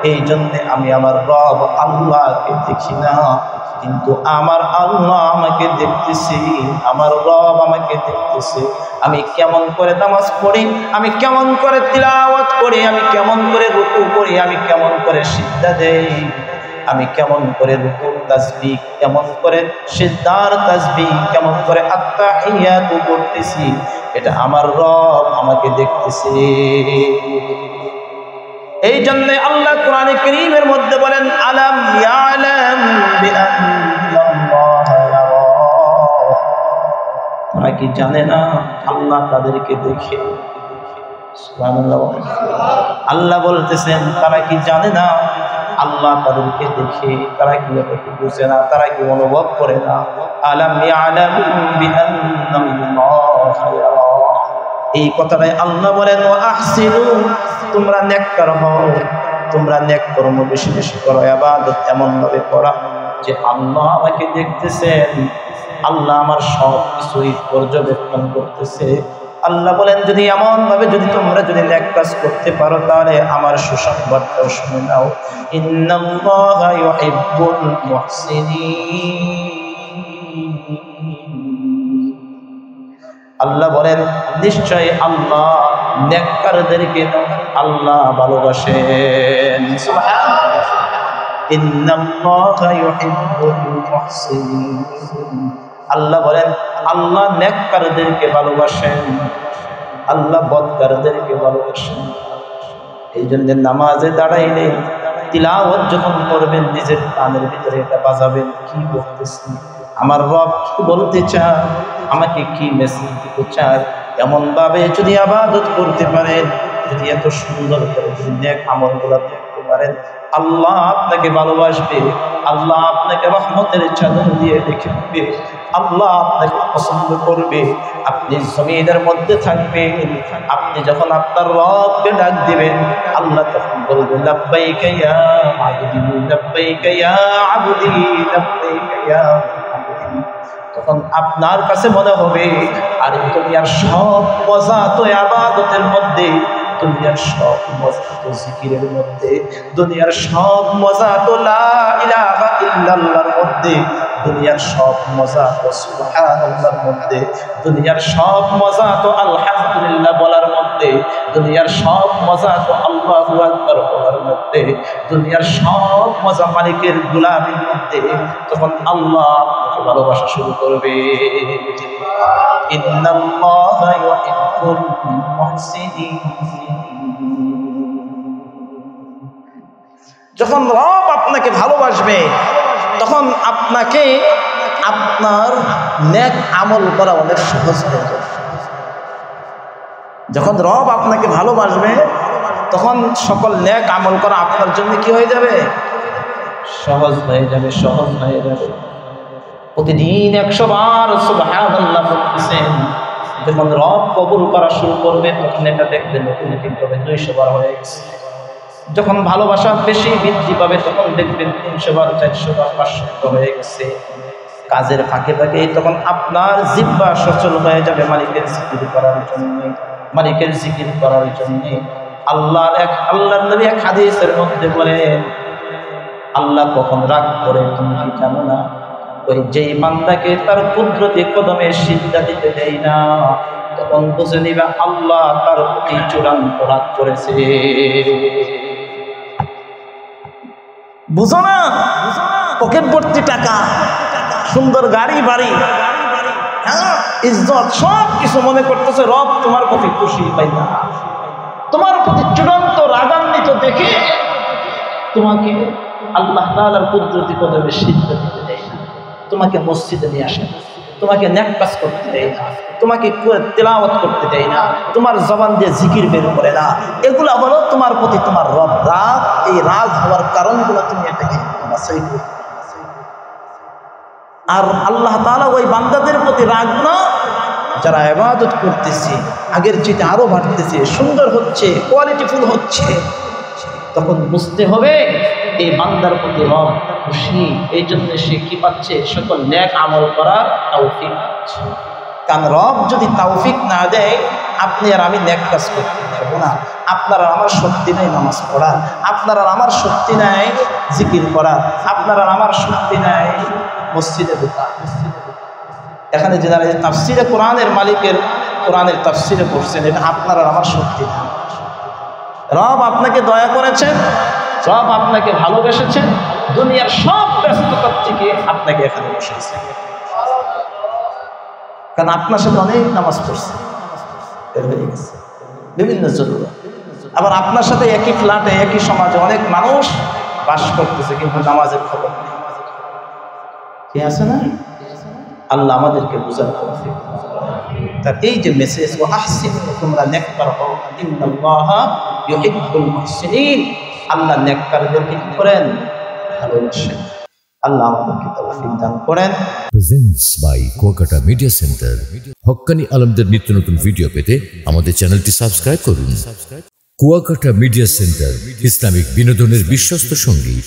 এই জন্য আমি আমার রব আল্লাহকে দেখি না, কিন্তু আমার আল্লাহ আমাকে দেখতেছি, আমার রব আমাকে দেখতেছে। আমি কেমন করে নামাজ পড়ি, আমি কেমন করে তিলাওয়াত করি, আমি কেমন করে রুকু করি, আমি কেমন করে সিজদা দেই, আমি কেমন করে রুকুর তাসবিহ, কেমন করে সিজদার তাসবিহ, কেমন করে আত্তাহিয়াতু করতেছি, এটা আমার রব আমাকে দেখতেছে। এই জন্য আল্লাহ কোরআনে কারীমের মধ্যে বলেন আলাম ইয়ালাম বিআন্নাল্লাহ ইয়ারা, তারা কি জানে না আল্লাহ তাদেরকে দেখে? সুবহানাল্লাহ। আল্লাহ বলতেছেন তারা কি জানে না আল্লাহ তাদেরকে দেখে? তারা কি বুঝে না? তারা কি অনুভব করে না? আলাম ইয়ালাম বিআন্নাল্লাহ ইয়ারা, এই কথাটাই আল্লাহ বলেন ওয়া আহসিনু, তোমরা নেককার হও, তোমরা নেক কর্ম বেশি বেশি করো, ইবাদত এমন ভাবে করা যে আল্লাহ আমাকে দেখতেছেন, আল্লাহ আমার সব কিছুই পর্যবেক্ষণ করতেছে। আল্লাহ বলেন যদি এমন ভাবে যদি তোমরা যদি নেক কাজ করতে পারো তাহলে আমার সুসংবাদটাও শুনে নাও, ইন্নাল্লাহা ইউহিব্বুল মুহসিনিন। আল্লাহ বলেন নিশ্চয় আল্লাহ নেককারদেরকে আল্লাহ ভালোবাসেন। সুবহানাল্লাহ। ইন্নাল্লাহা ইউহিব্বুল মুহসিনিন। আল্লাহ বলেন আল্লাহ নেককারদেরকে ভালোবাসেন, আল্লাহ বদকারদেরকে ভালোবাসেন। এই জন্য নামাজে দাঁড়াইলে তিলাওয়াত যখন করবেন নিজের কানের ভিতরে এটা বাজাবেন, কি বলতেছি, আমার রব কি বলতে চায়, আমাকে কি মেসেজ দিতে চায়, এমন ভাবে যদি ইবাদত করতে পারেন, যদি এত সুন্দর করে যদি নেক আমলগুলো করতে পারেন, আল্লাহ আপনাকে ভালোবাসবে, আল্লাহ আপনাকে রহমতের চাদর দিয়ে দেখবে, আল্লাহ আপনাকে পছন্দ করবে, আপনি জমিনের মধ্যে থাকবেন। আপনি যখন আপনার রবকে ডাক দিবেন আল্লাহ তখন বলবেন লাব্বাইকা ইয়া আবদি, লাব্বাইকা ইয়া আবদি, লাব্বাইকা ইয়া আবদি। তখন আপনার কাছে মনে হবে আরে দুনিয়ার সব মজা তো ইবাদতের মধ্যে, দুনিয়ার সব মজা তো জিকিরের মধ্যে, দুনিয়ার সব মজা তো লা ইলাহা ইল্লাল্লাহর মধ্যে, দুনিয়ার সব মজা তো সুবহানাল্লাহর মধ্যে, দুনিয়ার সব মজা তো আলহামদুলিল্লাহ বলার মধ্যে, দুনিয়ার সব মজা তো আল্লাহু আকবার বলার মধ্যে, দুনিয়ার সব মজা মালিকের গোলামির মধ্যে। তখন আল্লাহ আপনাকে ভালোবাসা শুরু করবে। ইন্নাল্লাহা ইউহিব্বুল মুহসিনিন। যখন রব আপনাকে ভালোবাসবে তখন আপনাকে আপনার নেক আমল করা অনেক সহজ হয়ে যাবে। যখন রব আপনাকে ভালোবাসবে তখন সকল নেক আমল করা আপনার জন্য কি হয়ে যাবে? সহজ হয়ে যাবে, সহজ হয়ে যাবে। প্রতিদিন 100 বার সুবহানাল্লাহ বলতেছেন, যখন রব কবুল করা শুরু করবে তখন এটা দেখবেন অটোমেটিকভাবে 200 বার হয়ে গেছে। যখন ভালোবাসা বেশি বৃদ্ধি পাবে তখন দেখবেন 300 বার, 400 বার, 500 হয়ে গেছে। কাজের ফাঁকে ফাঁকে তখন আপনার জিহ্বা সচল হয়ে যাবে মালিকের জিকির করার জন্য, মালিকের জিকির করার জন্য। আল্লাহর নবী এক হাদিসের মধ্যে বলেন আল্লাহ কখন রাগ করে তুমি কি জানো না? ওই যেই বান্দাকে তার কুদরতি কদমে সিজদা দিতে দেয় না, তখন বুঝে নিবে আল্লাহ তার প্রতি চূড়ান্ত রাগ করেছে। বুঝো না? পকেট ভর্তি টাকা, সুন্দর গাড়ি বাড়ি, ইজ্জত সব কিছু মনে করতেছে রব তোমার প্রতি খুশি পাই না, তোমার প্রতি চূড়ান্ত রাগান্বিত দেখে তোমাকে আল্লাহ তাআলার কুদরতি কদমে সিজদা দিতে দেয় না, তোমাকে মসজিদে নিয়ে আসে, তোমাকে নেক কাজ করতে দেয় না, তোমাকে তেলাওয়াত করতে দেয় না, তোমার জবান দিয়ে জিকির বের করে না। এগুলা হলো তোমার প্রতি তোমার রব রাগ। এই রাগ হওয়ার কারণগুলো তুমি এটাকে বাছাই করো। আর আল্লাহ তাআলা ওই বান্দাদের প্রতি রাগ না, যারা ইবাদত করতেছে আগের চেয়ে আরো বাড়তেছে, সুন্দর হচ্ছে, কোয়ালিটিফুল হচ্ছে, তখন বুঝতে হবে এই বান্দার প্রতি রব খুশি। এই জন্য সে কি পাচ্ছে? সকল নেক আমল করার তৌফিক পাচ্ছে। কারণ রব যদি তৌফিক না দেয়, আপনি আর আমি নেক কাজ করতে পারবো না। আপনার আর আমার শক্তি নাই নামাজ পড়া, আপনার আর আমার শক্তি নাই জিকির করা, আপনার আর আমার শক্তি নাই মসজিদে ঢোকা। এখানে যারা তাফসিরে কোরআনের মালিকের কোরআনের তাফসিরে পড়ছেন, এটা আপনার আর আমার শক্তি না। রব আপনাকে দয়া করেছেন, রব আপনাকে ভালোবেসেছেন, দুনিয়ার সব ব্যস্ততার থেকে আপনাকে এখানে বসেছেন। কারণ আপনার সাথে অনেক নামাজ পড়ছে, বিভিন্ন জরুরত। আবার আপনার সাথে একই ফ্ল্যাটে একই সমাজে অনেক মানুষ বাস করতেছে, কিন্তু নামাজের খবর নেই। কি আছে না? আল্লাহ আমাদেরকে বুঝার তৌফিক। তার এই যে মেসেজ, ও আহসিন, তোমরা নেককার হও, ইন্নাল্লাহা ইউহিব্বুল মুহসিনিন, আল্লাহ নেককারদেরকে কি করেন? ভালোবাসেন। আল্লাহ আমাদেরকে তৌফিক দান করেন। Presents by Kuakata media centre. হক্কানি আলমদের নিত্য নতুন ভিডিও পেতে আমাদের চ্যানেলটি সাবস্ক্রাইব করুন। কুয়াকাটা মিডিয়া সেন্টার, ইসলামিক বিনোদনের বিশ্বস্ত সঙ্গী।